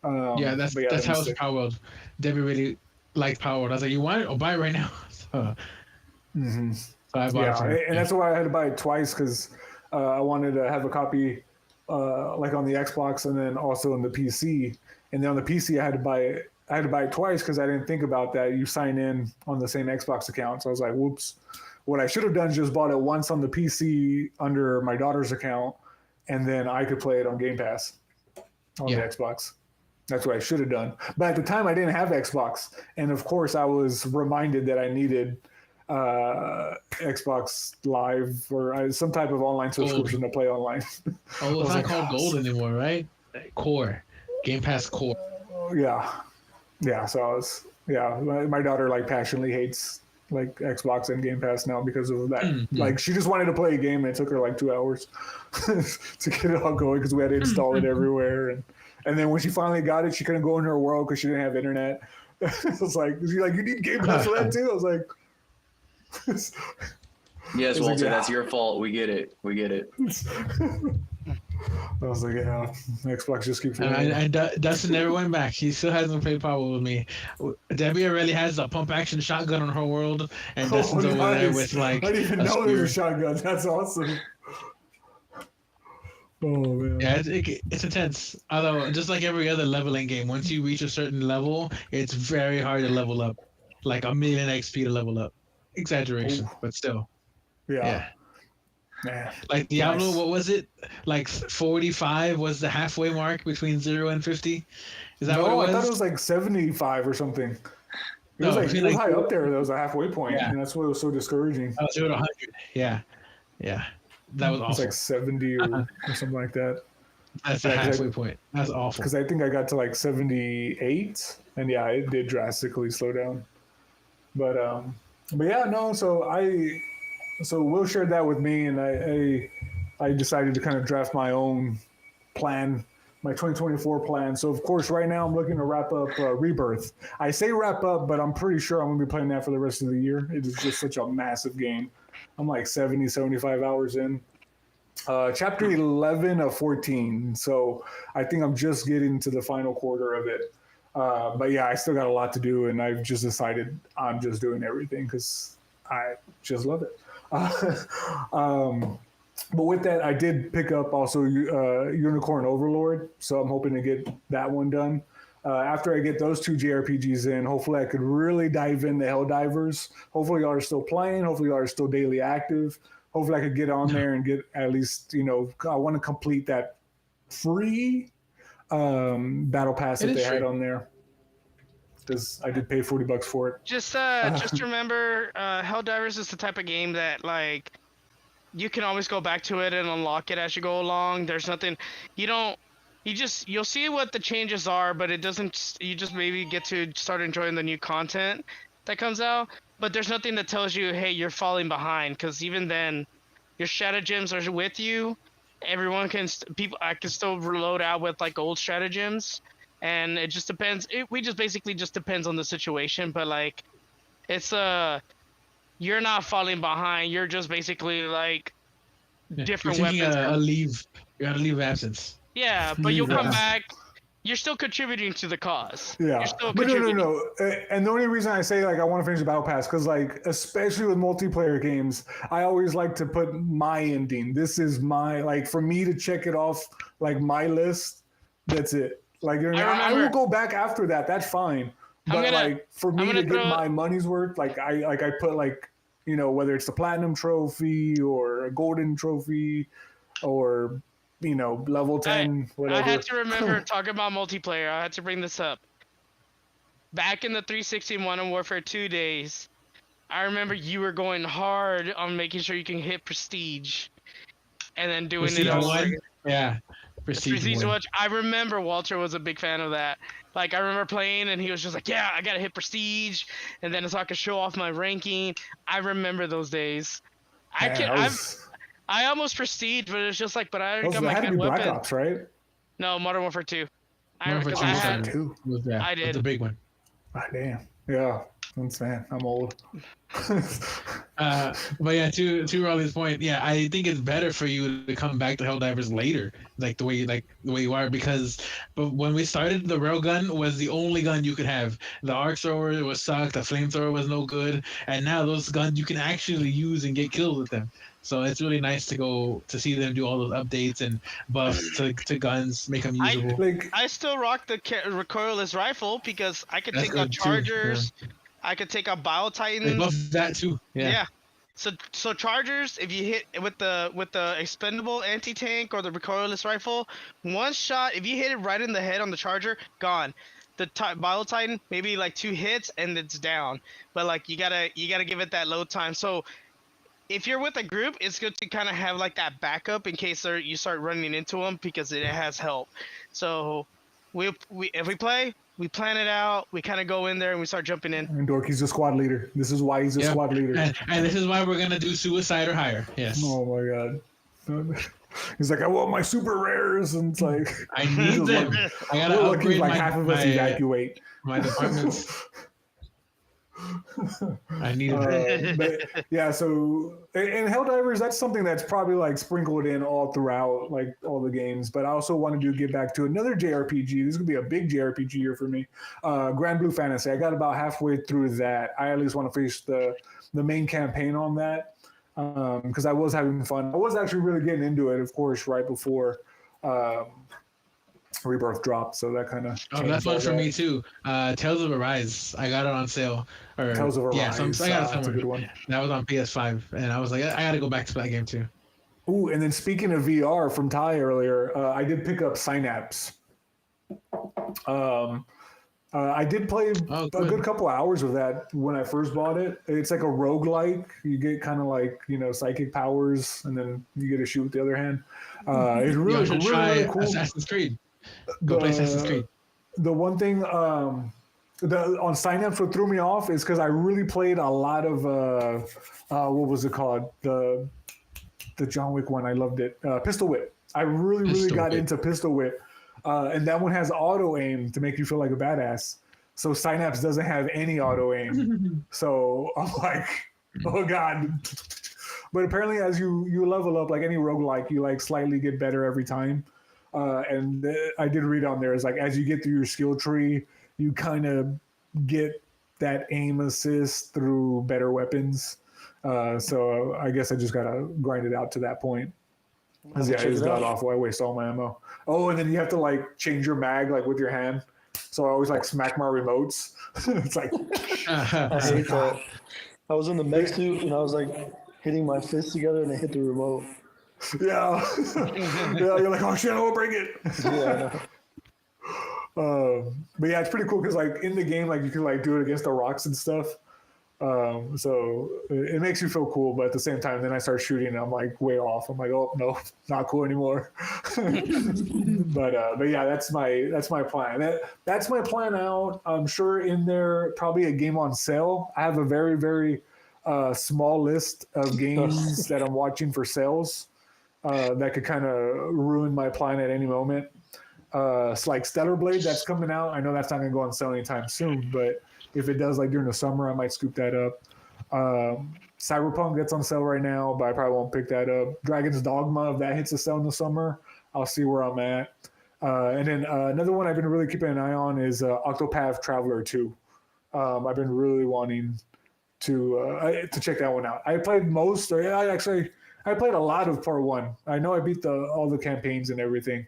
That's how it's Power World. Debbie really liked Power World. I was like, you want it? I'll buy it right now. So I bought it. And that's why I had to buy it twice, because I wanted to have a copy like on the Xbox and then also on the PC. And then on the PC, I had to buy it twice because I didn't think about that. You sign in on the same Xbox account. So I was like, whoops. What I should have done is just bought it once on the PC under my daughter's account, and then I could play it on Game Pass on the Xbox. That's what I should have done. But at the time, I didn't have Xbox. And of course, I was reminded that I needed Xbox Live or some type of online subscription to play online. Oh, it's not called Gold anymore, right? Core. Game Pass Core. Yeah. So my daughter passionately hates Xbox and Game Pass now because of that. Mm-hmm. Like she just wanted to play a game and it took her 2 hours to get it all going because we had to install it everywhere. And then when she finally got it, she couldn't go in her world because she didn't have internet. It was like, you need Game Pass for that too? I was like, yes, Walter, that's your fault. We get it. I was like, yeah, Xbox just keeps and Dustin never went back. He still hasn't played Power with me. Debbie already has a pump action shotgun on her world, and Dustin's over there with I didn't even know there was a shotgun. That's awesome. Oh man. Yeah, it's intense. Although, just like every other leveling game, once you reach a certain level, it's very hard to level up. Like 1,000,000 XP to level up. Exaggeration, but still. Yeah. Like Diablo, nice. What was it? 45 was the halfway mark between 0 and 50. Is that what it was? I thought it was 75 or something. It was high up there. That was a halfway point, and that's what was so discouraging. 0 to 100. Yeah. That was awful. It's 70 or something like that. That's the halfway point. That's awful. Because I think I got to 78, and it did drastically slow down. But yeah, no. So Will shared that with me, and I decided to kind of draft my own plan, my 2024 plan. So of course, right now I'm looking to wrap up Rebirth. I say wrap up, but I'm pretty sure I'm going to be playing that for the rest of the year. It is just such a massive game. I'm 75 hours in. Chapter 11 of 14. So I think I'm just getting to the final quarter of it. But yeah, I still got a lot to do, and I've just decided I'm just doing everything because I just love it. But with that, I did pick up also Unicorn Overlord, so I'm hoping to get that one done. After I get those 2 JRPGs in, hopefully I could really dive into Helldivers. Hopefully y'all are still playing. Hopefully y'all are still daily active. Hopefully I could get on there and get at least, I want to complete that free battle pass that they had on there. Because I did pay $40 for it. Just remember, Helldivers is the type of game that like you can always go back to it and unlock it as you go along. There's nothing you'll see what the changes are, but it doesn't. You just maybe get to start enjoying the new content that comes out. But there's nothing that tells you, hey, you're falling behind. Because even then, your stratagems are with you. Everyone can I can still reload out with like old stratagems. And it just depends. We just basically just depends on the situation, but like, it's you're not falling behind. You're just basically like different you're taking weapons. a leave. You're on a leave of absence. Yeah, but you'll come back. You're still contributing to the cause. Yeah, You're still but contributing. no. And the only reason I say like I want to finish the battle pass because like especially with multiplayer games, I always like to put my ending. This is my like for me to check it off like my list. That's it. Like I will go back after that. That's fine. But like for me to get my money's worth, like I put like whether it's the platinum trophy or a golden trophy, or level 10, whatever. I had to remember talking about multiplayer. I had to bring this up. Back in the 360 Modern Warfare 2 days, I remember you were going hard on making sure you can hit prestige, and then doing Prestige it all. one? Yeah. Prestige watch. I remember Walter was a big fan of that. Like I remember playing, and he was just like, "Yeah, I gotta hit prestige," and then so I could show off my ranking. I remember those days. I almost prestige, but it's just like, but I got my good weapon. Black Ops, right? No, Modern Warfare 2. Modern Warfare 2 was that. I did. The big one. Ah, damn. Yeah. I'm old. But yeah, to Raleigh's point, yeah, I think it's better for you to come back to Helldivers later, like the way you are, because but when we started, the railgun was the only gun you could have. The arc thrower was sucked, the flamethrower was no good, and now those guns you can actually use and get kills with them. So it's really nice to see them do all those updates and buffs to guns, make them usable. I still rock the recoilless rifle because I could take out chargers. Yeah. I could take out Bio Titan. They buffed that too. Yeah. So chargers, if you hit with the expendable anti-tank or the recoilless rifle, one shot, if you hit it right in the head on the charger, gone. The Bio Titan, maybe like 2 hits and it's down. But like you gotta give it that load time. So if you're with a group, it's good to kind of have like that backup in case you start running into them because it has help. So if we play, we plan it out. We kind of go in there and we start jumping in. And Dorky's the squad leader. This is why he's a squad leader. And this is why we're gonna do suicide or higher. Yes. Oh my god. He's like, I want my super rares, and it's like I need them. I gotta upgrade like half of us evacuate. My departments. I need it. But yeah, so in Helldivers, that's something that's probably like sprinkled in all throughout like all the games. But I also wanted to get back to another JRPG. This is gonna be a big JRPG year for me. Grand Blue Fantasy. I got about halfway through that. I at least want to finish the main campaign on that because I was having fun. I was actually really getting into it, of course, right before Rebirth dropped, so that kind of that's one for me too. Tales of Arise, I got it on sale. Tales of Arise, yeah, so I got it that's a good one. That was on PS5, and I was like, I got to go back to that game too. Ooh, and then speaking of VR from Ty earlier, I did pick up Synapse. I did play a good couple hours of that when I first bought it. It's like a roguelike. You get kind of like, psychic powers, and then you get to shoot with the other hand. It's really cool. Assassin's Creed. Go play Assassin's Creed. The one thing on Synapse what threw me off is because I really played a lot of what was it called? The John Wick one. I loved it. Pistol Whip. I really got into Pistol Whip. And that one has auto aim to make you feel like a badass. So Synapse doesn't have any auto aim. So I'm like, oh god. But apparently, as you level up, like any roguelike, you like slightly get better every time. And I did read on there is like as you get through your skill tree, you kind of get that aim assist through better weapons. So I guess I just gotta grind it out to that point. Because yeah, it's god awful. I waste all my ammo. Oh, and then you have to like change your mag like with your hand. So I always like smack my remotes. It's like I hate that. I was in the mech suit and I was like hitting my fists together and I hit the remote. yeah, yeah. You're like, oh shit, I will bring it. Yeah. But yeah, it's pretty cool because like in the game, like you can like do it against the rocks and stuff. So it makes you feel cool, but at the same time, then I start shooting and I'm like way off. I'm like, oh no, not cool anymore. but yeah, that's my plan. That's my plan out. I'm sure in there probably a game on sale. I have a very, very small list of games that I'm watching for sales that could kind of ruin my plan at any moment. It's like Stellar Blade that's coming out. I know that's not going to go on sale anytime soon, but if it does, like during the summer, I might scoop that up. Cyberpunk gets on sale right now, but I probably won't pick that up. Dragon's Dogma, if that hits the sale in the summer, I'll see where I'm at. And then another one I've been really keeping an eye on is Octopath Traveler 2. I've been really wanting to check that one out. I played I played a lot of part 1. I know I beat all the campaigns and everything.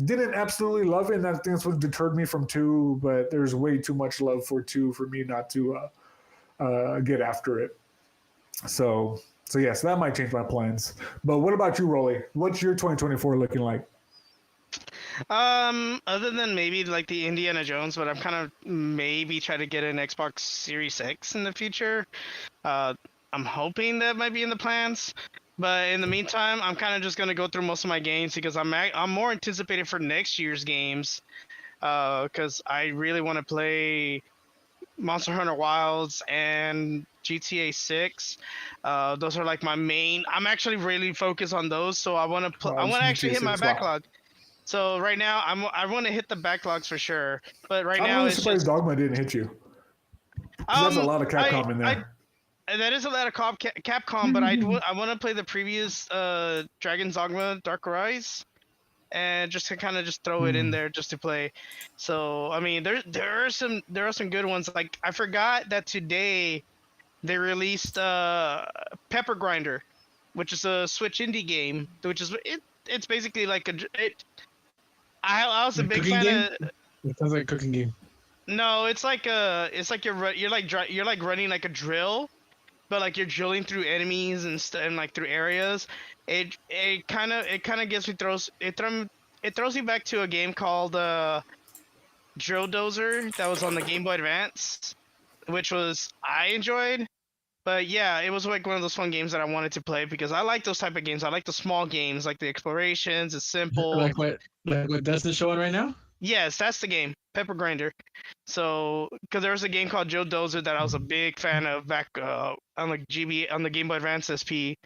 Didn't absolutely love it, and I think that's what deterred me from 2, but there's way too much love for 2 for me not to get after it. So yeah, so that might change my plans. But what about you, Rolly? What's your 2024 looking like? Other than maybe like the Indiana Jones, but I'm kind of maybe try to get an Xbox Series X in the future. I'm hoping that might be in the plans. But in the meantime, I'm kind of just gonna go through most of my games because I'm more anticipated for next year's games, because I really want to play Monster Hunter Wilds and GTA 6. Those are like my main. I'm actually really focused on those, so I want to I want to actually hit my backlog. So right now, I want to hit the backlogs for sure. But right now, I'm really surprised Dogma didn't hit you. There's a lot of Capcom in there. That is a lot of Capcom, but I want to play the previous Dragon's Dogma Dark Rise, and just to kind of just throw it in there just to play. So I mean, there are some good ones. Like I forgot that today they released Pepper Grinder, which is a Switch indie game, which is it's basically like I was a big fan of. It sounds like a cooking game. No, it's like you're like running like a drill. But like you're drilling through enemies and like through areas, it kind of gives me it throws you back to a game called Drill Dozer that was on the Game Boy Advance, which I enjoyed. But yeah, it was like one of those fun games that I wanted to play because I like those type of games. I like the small games, like the explorations. It's simple. Like what Dustin's showing right now? Yes, that's the game, Pepper Grinder. So, because there was a game called Drill Dozer that I was a big fan of back on the Game Boy Advance SP,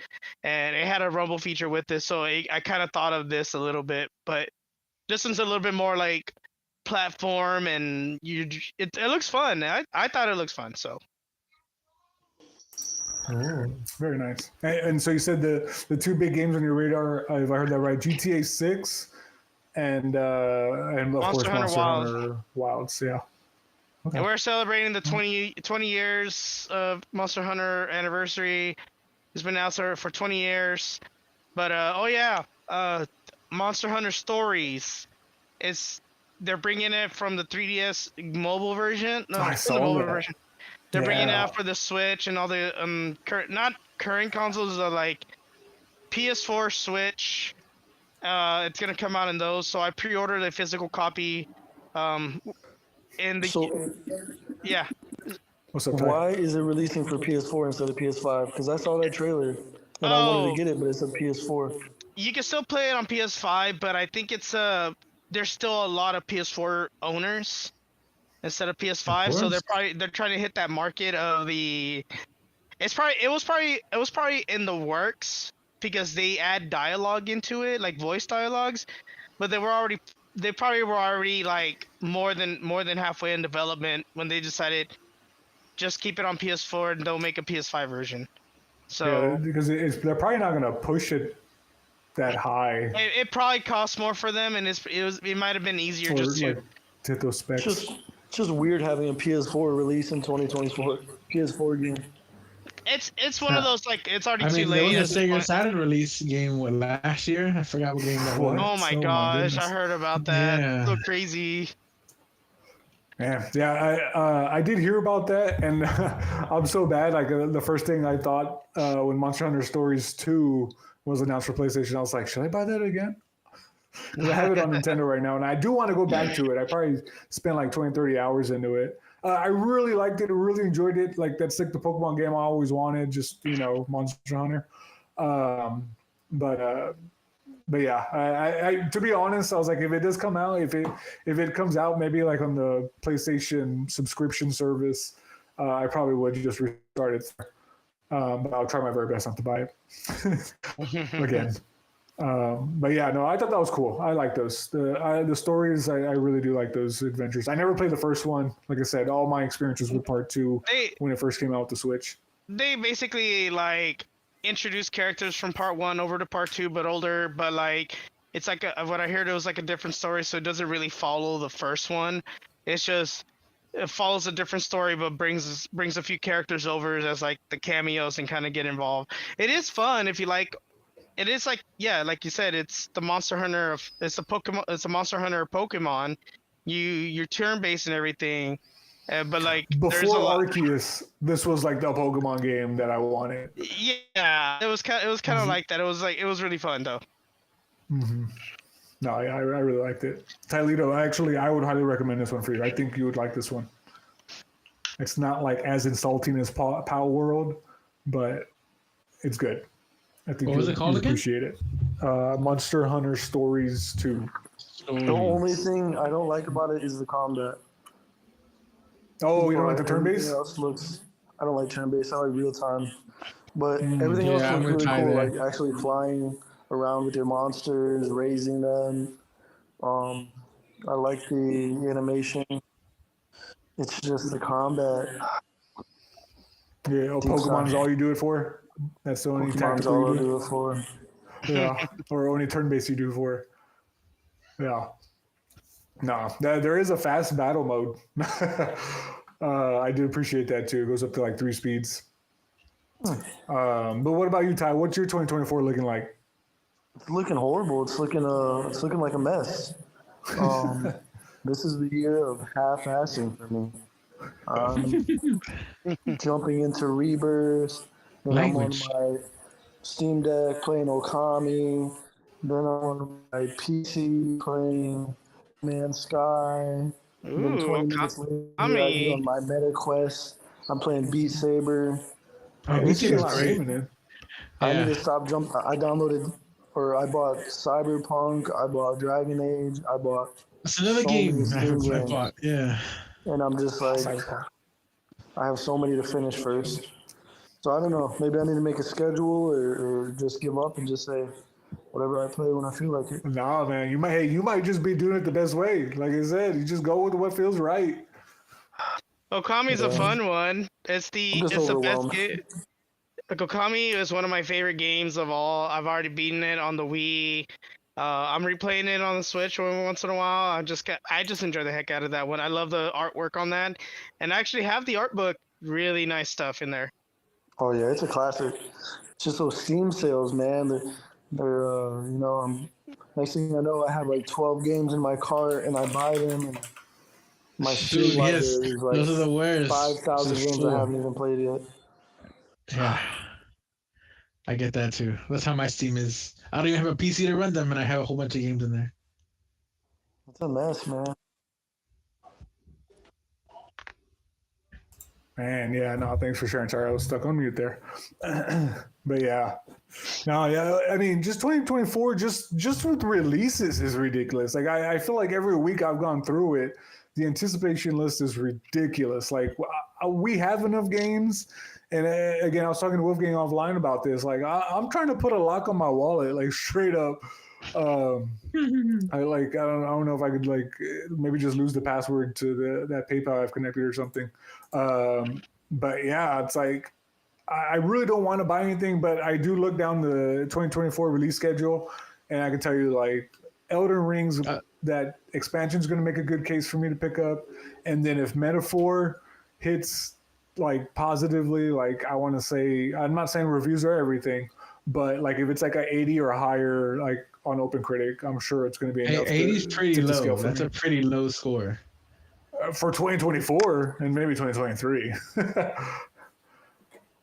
and it had a rumble feature with this. So I kind of thought of this a little bit, but this one's a little bit more like platform, and it looks fun. I thought it looks fun. So. Oh, very nice. And so you said the two big games on your radar, if I heard that right, GTA 6 and of course Monster Hunter Wilds. Yeah. Okay. And we're celebrating the 20 years of Monster Hunter anniversary. It's been out there for 20 years. But Monster Hunter Stories. They're bringing it from the 3DS mobile version. No, I saw the mobile version. They're bringing it out for the Switch and all the current consoles are like PS4, Switch. It's gonna come out in those. So I pre-ordered a physical copy. Yeah. What's up, why is it releasing for PS4 instead of PS5? Because I saw that trailer and I wanted to get it, but it's a PS4. You can still play it on PS5, but I think it's there's still a lot of PS4 owners instead of PS5, so they're trying to hit that market of the. It was probably in the works because they add dialogue into it, like voice dialogues, but they probably were already like more than halfway in development when they decided just keep it on PS4 and don't make a PS5 version. So because they're probably not gonna push it that high. It probably costs more for them, and it might have been easier hit those specs. It's just weird having a PS4 release in 2024. PS4 game. It's one of those like it's already I too mean, there late. was a Sega Saturn release game last year. I forgot what game that was. Oh my Oh my gosh, goodness. I heard about that. Yeah. So crazy. Yeah. I did hear about that, and I'm so bad. Like the first thing I thought when Monster Hunter Stories 2 was announced for PlayStation, I was like, should I buy that again? Because I have it on Nintendo right now, and I do want to go back to it. I probably spent like 20, 30 hours into it. I really liked it. I really enjoyed it. Like that's like the Pokemon game I always wanted. Just Monster Hunter. But yeah, I to be honest, I was like, if it does come out, if it comes out maybe like on the PlayStation subscription service, I probably would just restart it. But I'll try my very best not to buy it again. But yeah, no, I thought that was cool. I like those. The stories, I really do like those adventures. I never played the first one. Like I said, all my experiences with part 2 when it first came out with the Switch. They basically like introduced characters from part 1 over to part 2, but older. But like it's like what I heard, it was like a different story, so it doesn't really follow the first one. It's just it follows a different story, but brings a few characters over as like the cameos and kind of get involved. It is fun if you like. It is like like you said, it's the Monster Hunter. It's a Pokemon. It's a Monster Hunter Pokemon. You're turn based and everything, but like before Arceus, this was like the Pokemon game that I wanted. Yeah, it was kind of like that. It was really fun though. Mm-hmm. No, I really liked it. Tylito, actually, I would highly recommend this one for you. I think you would like this one. It's not like as insulting as Pow World, but it's good. I think what was it called again? Appreciate it. Monster Hunter Stories 2. The only thing I don't like about it is the combat. Oh, you don't like the Everything turn-based? else looks. I don't like turn-based. I like real time. But everything else I'm looks gonna really try cool. that. Like actually flying around with your monsters, raising them. I like the animation. It's just the combat. Yeah, Pokemon's all you do it for? That's the only Pokemon's tactical all I you do? do it for. Yeah, or only turn-based you do for. Yeah. No, there is a fast battle mode. I do appreciate that too. It goes up to like 3 speeds. But what about you, Ty? What's your 2024 looking like? It's looking horrible. It's looking like a mess. This is the year of half-assing for me. Jumping into Rebirth. Then Language. I'm on my Steam Deck playing Okami. Then I'm on my PC playing Man's Sky. Then 20 minutes later, I get on my Meta Quest. I'm playing Beat Saber. Oh, It's Beat a Saber's lot, great. man. I Yeah. need to stop jumping. I bought Cyberpunk. I bought Dragon Age. I bought, That's another so game many I Steam I games. bought. Yeah. and I'm just like, I have so many to finish first. So I don't know. Maybe I need to make a schedule or just give up and just say whatever I play when I feel like it. Nah, man. You might just be doing it the best way. Like I said, you just go with what feels right. Okami's a fun one. It's I'm just the best overwhelmed. game. Like Okami is one of my favorite games of all. I've already beaten it on the Wii. I'm replaying it on the Switch once in a while. I just enjoy the heck out of that one. I love the artwork on that, and I actually have the art book. Really nice stuff in there. Oh yeah, it's a classic. It's just those Steam sales, man. They're next thing I know, I have like 12 games in my cart and I buy them. And my Steam Dude, library yes. is like Those are the worst. 5,000 This is games full. I haven't even played yet. Yeah. I get that too. That's how my Steam is. I don't even have a PC to run them, and I have a whole bunch of games in there. It's a mess, man. Man, yeah, no, thanks for sharing. Sorry, I was stuck on mute there. But yeah. No, yeah, I mean, just 2024, just with releases is ridiculous. Like, I feel like every week I've gone through it, the anticipation list is ridiculous. Like, we have enough games. And again, I was talking to Wolfgang offline about this. Like, I'm trying to put a lock on my wallet, like, straight up. I don't know if I could like maybe just lose the password to that PayPal I've connected or something. But yeah, it's like I really don't want to buy anything, but I do look down the 2024 release schedule, and I can tell you like Elden Ring's that expansion is going to make a good case for me to pick up, and then if Metaphor hits like positively, like I want to say, I'm not saying reviews are everything, but like if it's like a 80 or higher, like on OpenCritic, I'm sure it's going to be enough. 80 is pretty low. That's a pretty low score for 2024 and maybe 2023.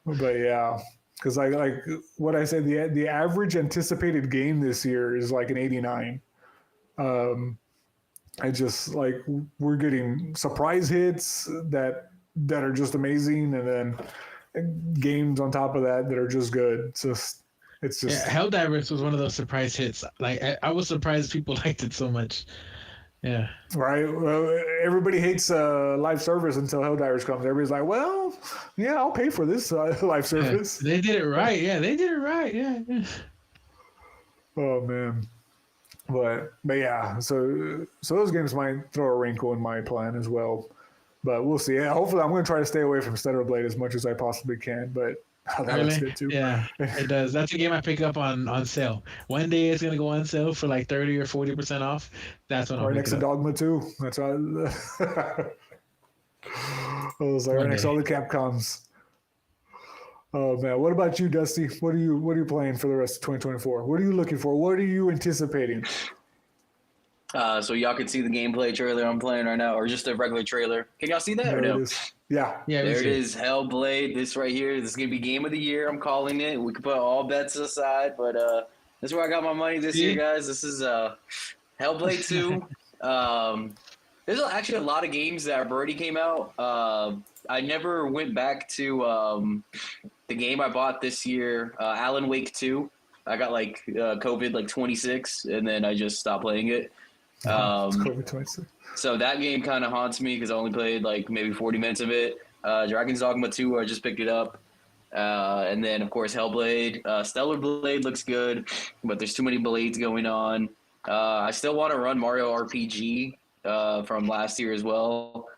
But yeah, because like what I said, the average anticipated game this year is like an 89. I just like we're getting surprise hits that are just amazing, and then games on top of that are just good. It's just Helldivers was one of those surprise hits. Like I was surprised people liked it so much. Yeah. Right. Well, everybody hates live service until Helldivers comes. Everybody's like, well, yeah, I'll pay for this live service. Yeah, they did it right. Yeah, they did it right. Yeah. Oh man. But yeah, so those games might throw a wrinkle in my plan as well. But we'll see. Yeah, hopefully I'm going to try to stay away from Stellar Blade as much as I possibly can. But that looks good too. Yeah, it does. That's a game I pick up on sale. One day it's gonna go on sale for like 30 or 40% off. That's when I'll right next to Dogma 2. That's all. I was like right next to all the Capcoms. Oh man, what about you, Dusty? What are you playing for the rest of 2024? What are you looking for? What are you anticipating? So y'all can see the gameplay trailer I'm playing right now, or just a regular trailer. Can y'all see that or no? Yeah. There it is, Hellblade. This right here. This is gonna be game of the year. I'm calling it. We can put all bets aside, but this is where I got my money this year, guys. This is Hellblade 2. There's actually a lot of games that have already came out. I never went back to the game I bought this year, Alan Wake 2. I got like COVID like 26, and then I just stopped playing it. COVID 26. So that game kind of haunts me because I only played like maybe 40 minutes of it. Dragon's Dogma 2, I just picked it up. And then, of course, Hellblade. Stellar Blade looks good, but there's too many blades going on. I still want to run Mario RPG from last year as well.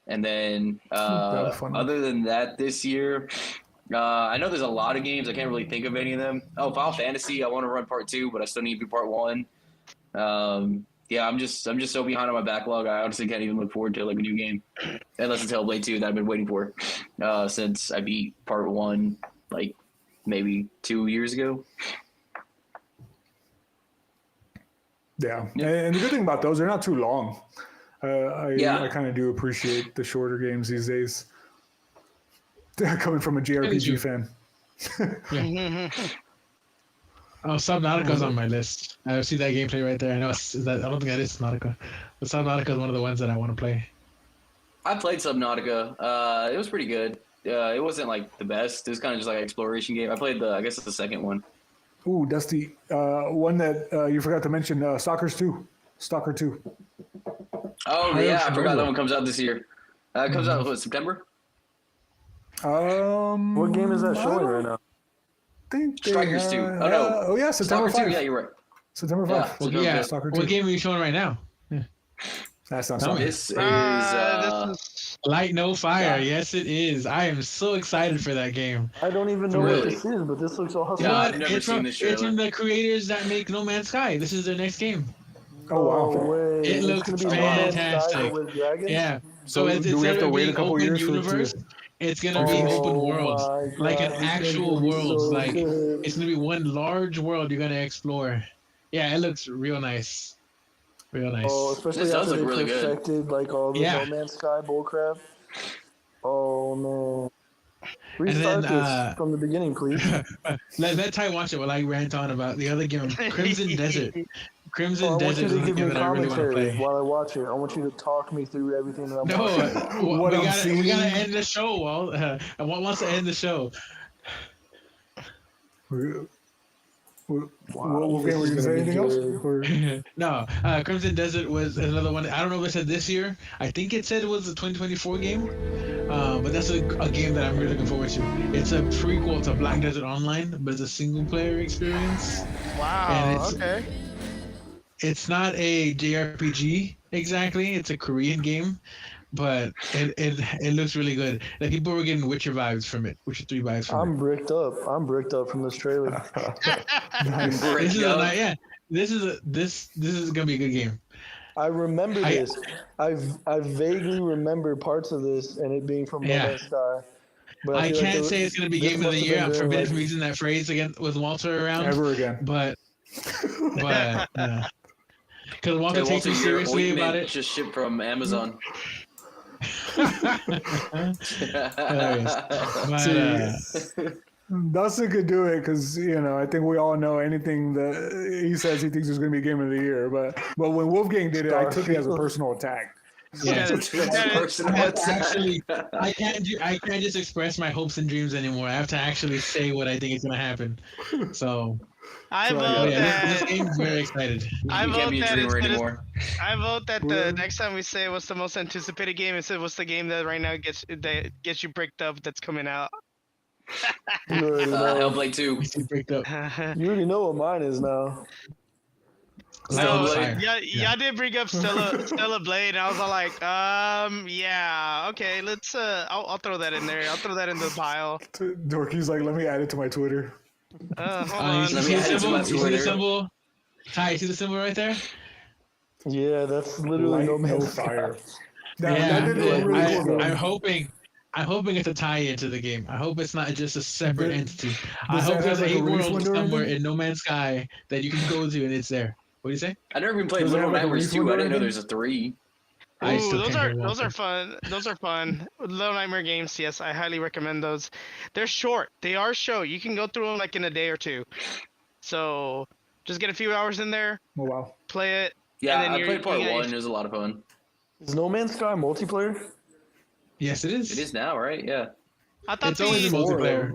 And then other than that this year, I know there's a lot of games. I can't really think of any of them. Oh, Final Fantasy, I want to run part 2, but I still need to do part 1. Yeah, I'm just so behind on my backlog. I honestly can't even look forward to like a new game, unless it's Hellblade 2 that I've been waiting for since I beat part 1 like maybe 2 years ago. Yeah, and the good thing about those, they're not too long. I kind of do appreciate the shorter games these days. Coming from a JRPG fan. Oh, Subnautica's on my list. I see that gameplay right there. I know I don't think that is Subnautica, but Subnautica is one of the ones that I want to play. I played Subnautica. It was pretty good. It wasn't like the best. It was kind of just like an exploration game. I played I guess it's the second one. Ooh, Dusty. One that you forgot to mention, Stalker 2. Oh, yeah, I forgot that one comes out this year. It comes out, September? What game is that showing right now? Strikers 2. Oh, no. Oh, yeah, September 5. 2, yeah, you're right. September 5. Yeah, Stalker 2. What game are you showing right now? Yeah. That's not something. This is Light No Fire. Yeah. Yes, it is. I am so excited for that game. I don't even know what this is, but this looks awesome. Yeah, I've never seen this trailer. It's from the creators that make No Man's Sky. This is their next game. Oh, wow. Way. It looks fantastic. Yeah. So do we have to wait a couple years universe, it's gonna be open worlds, like an actual world. Like it's gonna be one large world you're gonna explore. Yeah, it looks real nice. Real nice. Oh, especially this after does look they really perfected good. like all the No Man's Sky bullcrap. Oh man. Restart this from the beginning, please. Let Ty watch it while I rant on about the other game, Crimson Desert. Crimson Desert is a game that I really want to play. While I watch it, I want you to talk me through everything that I'm watching. We gotta end the show, Walt. I want us to end the show. What game were you say? Anything else? No, Crimson Desert was another one. I don't know if it said this year. I think it said it was a 2024 game. But that's a game that I'm really looking forward to. It's a prequel to Black Desert Online, but it's a single player experience. Wow. Okay. It's not a JRPG exactly. It's a Korean game, but it looks really good. Like people were getting Witcher vibes from it. Witcher 3 vibes from it. I'm bricked up from this trailer. this is gonna be a good game. I remember this. I vaguely remember parts of this and it being from No Man's Sky. But I can't say it's gonna be game of the year. I'm forbidden from using that phrase again with Walter around ever again. But because Walter takes me seriously about it. Just shipped from Amazon. Dustin could do it because I think we all know anything that he says he thinks is going to be game of the year. But when Wolfgang did it, I took it as a personal attack. Yeah, I can't just express my hopes and dreams anymore. I have to actually say what I think is going to happen. So. I vote that. This game's very excited. I vote that the next time we say what's the most anticipated game, instead what's the game that right now gets you bricked up that's coming out. Hellblade 2. You already know what mine is now. So y'all did bring up Stella Blade, and I was all like, yeah, okay, let's I'll throw that in there. I'll throw that in the pile. Dorky's like, let me add it to my Twitter. Hold on. You see the symbol? Ty, you see the symbol right there? Yeah, that's literally No Man's Sky. I'm hoping it's a tie into the game. I hope it's not just a separate entity. I hope there's a world somewhere in No Man's Sky that you can go to and it's there. What do you say? I never even played Little Nightmares 2. I didn't know there's a 3. Ooh, those are fun. Those are fun. Little Nightmare games, yes, I highly recommend those. They're short. They are short. You can go through them like in a day or two. So just get a few hours in there. Oh wow. Play it. Yeah, I played part 1. It was a lot of fun. Is No Man's Sky multiplayer? Yes, it is. It is now, right? Yeah. I thought it's always been multiplayer.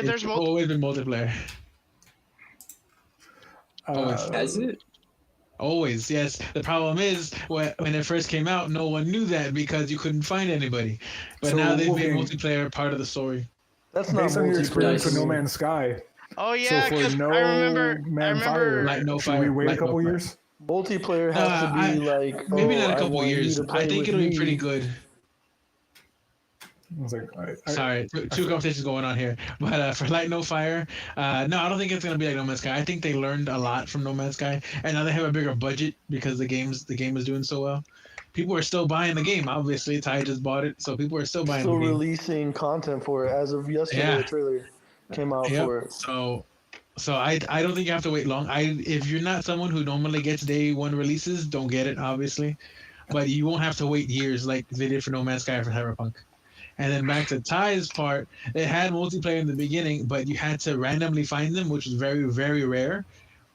There's always been multiplayer. Has it? Always, yes. The problem is when it first came out, no one knew that because you couldn't find anybody. But now they've made multiplayer part of the story. That's not based on your experience with No Man's Sky. Oh yeah, because I remember. Like No Fire. Should we wait like a couple years? Multiplayer has to be like maybe not a couple years. I think it'll be pretty good. I was like, sorry, two conversations going on here. But for Light No Fire, no, I don't think it's gonna be like No Man's Sky. I think they learned a lot from No Man's Sky, and now they have a bigger budget because the game is doing so well. People are still buying the game. Obviously, Ty just bought it, so people are still buying. Still the game. releasing content for it as of yesterday. The trailer came out for it. So I don't think you have to wait long. If you're not someone who normally gets day one releases, don't get it, obviously, but you won't have to wait years like they did for No Man's Sky for Cyberpunk. And then back to Ty's part, it had multiplayer in the beginning, but you had to randomly find them, which was very, very rare.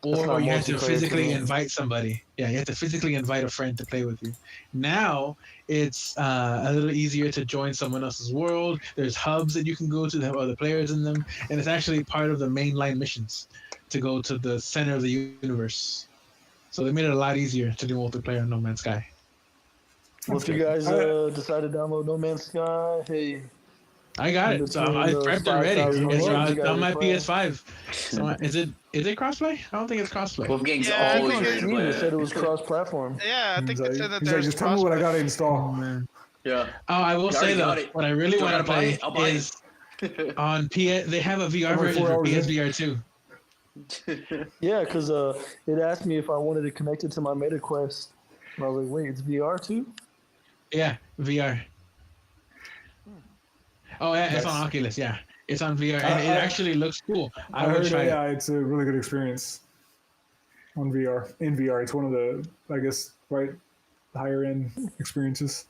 Or you had to physically invite somebody. Yeah, you had to physically invite a friend to play with you. Now, it's a little easier to join someone else's world. There's hubs that you can go to that have other players in them. And it's actually part of the mainline missions to go to the center of the universe. So they made it a lot easier to do multiplayer in No Man's Sky. Well, if you guys decide to download No Man's Sky, hey. I got it. So I prepped already. It's on my PS5. So is it crossplay? I don't think it's crossplay. Wolfgang's always ready to play it. Said it was cross-platform. Yeah, I think they said that there's just tell me what I gotta install. Oh, man. Yeah. Oh, I will say though, what I really want to play is on PS. They have a VR version for PSVR 2. Yeah, because it asked me if I wanted to connect it to my MetaQuest. And I was like, wait, it's VR too? Yeah, VR. Oh, yeah, it's on Oculus. Yeah, it's on VR, and it actually looks cool. I would try it. Yeah, it's a really good experience on VR. In VR, it's one of the, I guess, higher end experiences.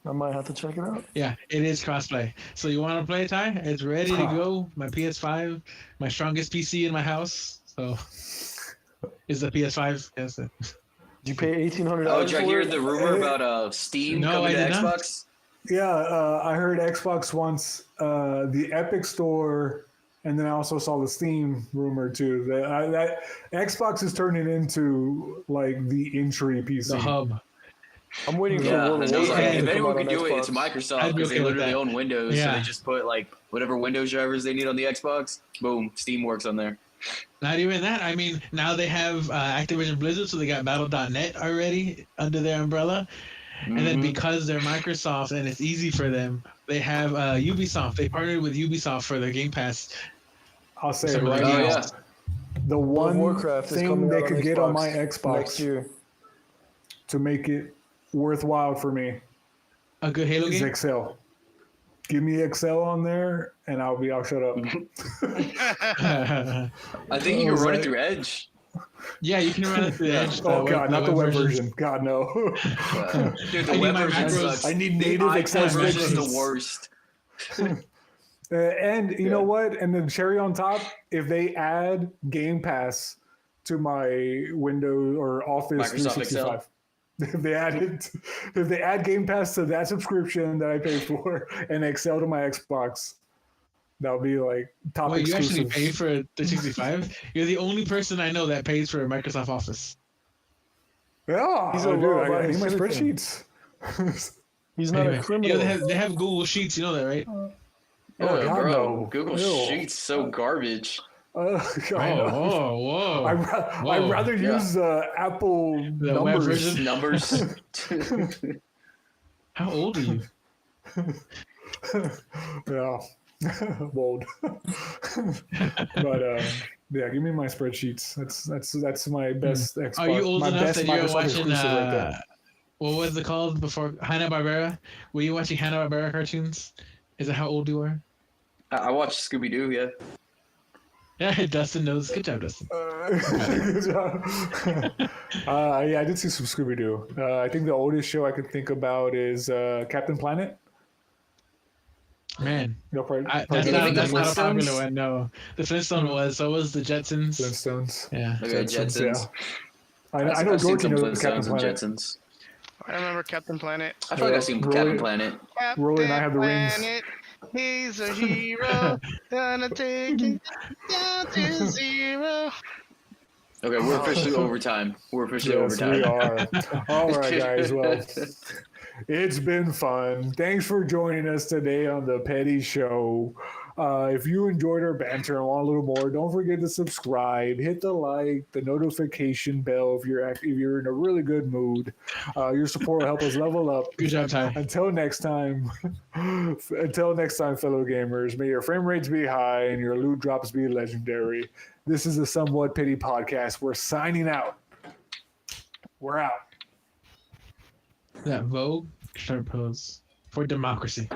I might have to check it out. Yeah, it is crossplay. So you want to play, Ty? It's ready to go. My PS5, my strongest PC in my house. So is the PS5. Yes. Did you pay $1,800? Oh, did you hear the rumor about Steam coming to Xbox? Yeah, I heard Xbox wants the Epic Store, and then I also saw the Steam rumor too. That Xbox is turning into like the entry PC, the hub. I'm waiting for if anyone can do it, it's Microsoft because they literally own Windows, so they just put like whatever Windows drivers they need on the Xbox. Boom, Steam works on there. Not even that. I mean, now they have Activision Blizzard, so they got Battle.net already under their umbrella. And then because they're Microsoft and it's easy for them, they have Ubisoft. They partnered with Ubisoft for their Game Pass. I'll say it right now. The World of one Warcraft is thing coming they out could on get on my Xbox Xbox next year. to make it worthwhile for me A good Halo is game. Excel. Give me Excel on there, and I'll shut up. I think you can run it through Edge. Yeah, you can run it through the Edge. Oh god, not the web version. God no. Dude, the I need web my version macros. sucks. I need The native Excel iPad version is spreadsheets. the worst. And you know what? And the cherry on top, if they add Game Pass to my Windows or Office Microsoft 365, if they add Game Pass to that subscription that I pay for and Excel to my Xbox, that'll be like top Wait, you exclusives. actually pay for the 65? You're the only person I know that pays for Microsoft Office. Yeah, He's I a do. law I abiding need my citizen. spreadsheets. He's not Anyway, a criminal. they have Google Sheets. You know that, right? Oh, Oh, God, bro, no. Google Ew. Sheets so garbage. God. Whoa. I'd rather Yeah. use Apple The web numbers. version? Numbers. How old are you? Yeah, bold. But yeah, give me my spreadsheets. That's my best. Xbox, Are you old my enough best that you're Microsoft watching? exclusive right there. What was it called before Hanna-Barbera? Were you watching Hanna-Barbera cartoons? Is that how old you are? I watched Scooby Doo. Yeah. Yeah, Dustin knows. Good job, Dustin. Good job. Yeah, I did see some Scooby Doo. I think the oldest show I could think about is Captain Planet. Man, You know, that's think not the a popular Flintstones? one. No, the Flintstone was. So was the Jetsons. Flintstones. Yeah. Okay, Jetsons, Jetsons. I know I've seen Dorky some knows Captain Flintstones and Planet. Jetsons. I remember Captain Planet. I feel like I've seen Roy- Captain Planet. Roy and I have the rings. Planet, he's a hero, gonna take it down to zero. Okay, we're officially overtime. We're officially Yes, overtime. we are. All right, guys. Well, it's been fun. Thanks for joining us today on the Petty Show. If you enjoyed our banter and want a little more, don't forget to subscribe, hit the like, the notification bell if you're in a really good mood. Your support will help us level up. Good job, Ty. Until next time, fellow gamers, may your frame rates be high and your loot drops be legendary. This is the Somewhat Petty Podcast. We're signing out. We're out. That Vogue shirt pose for democracy.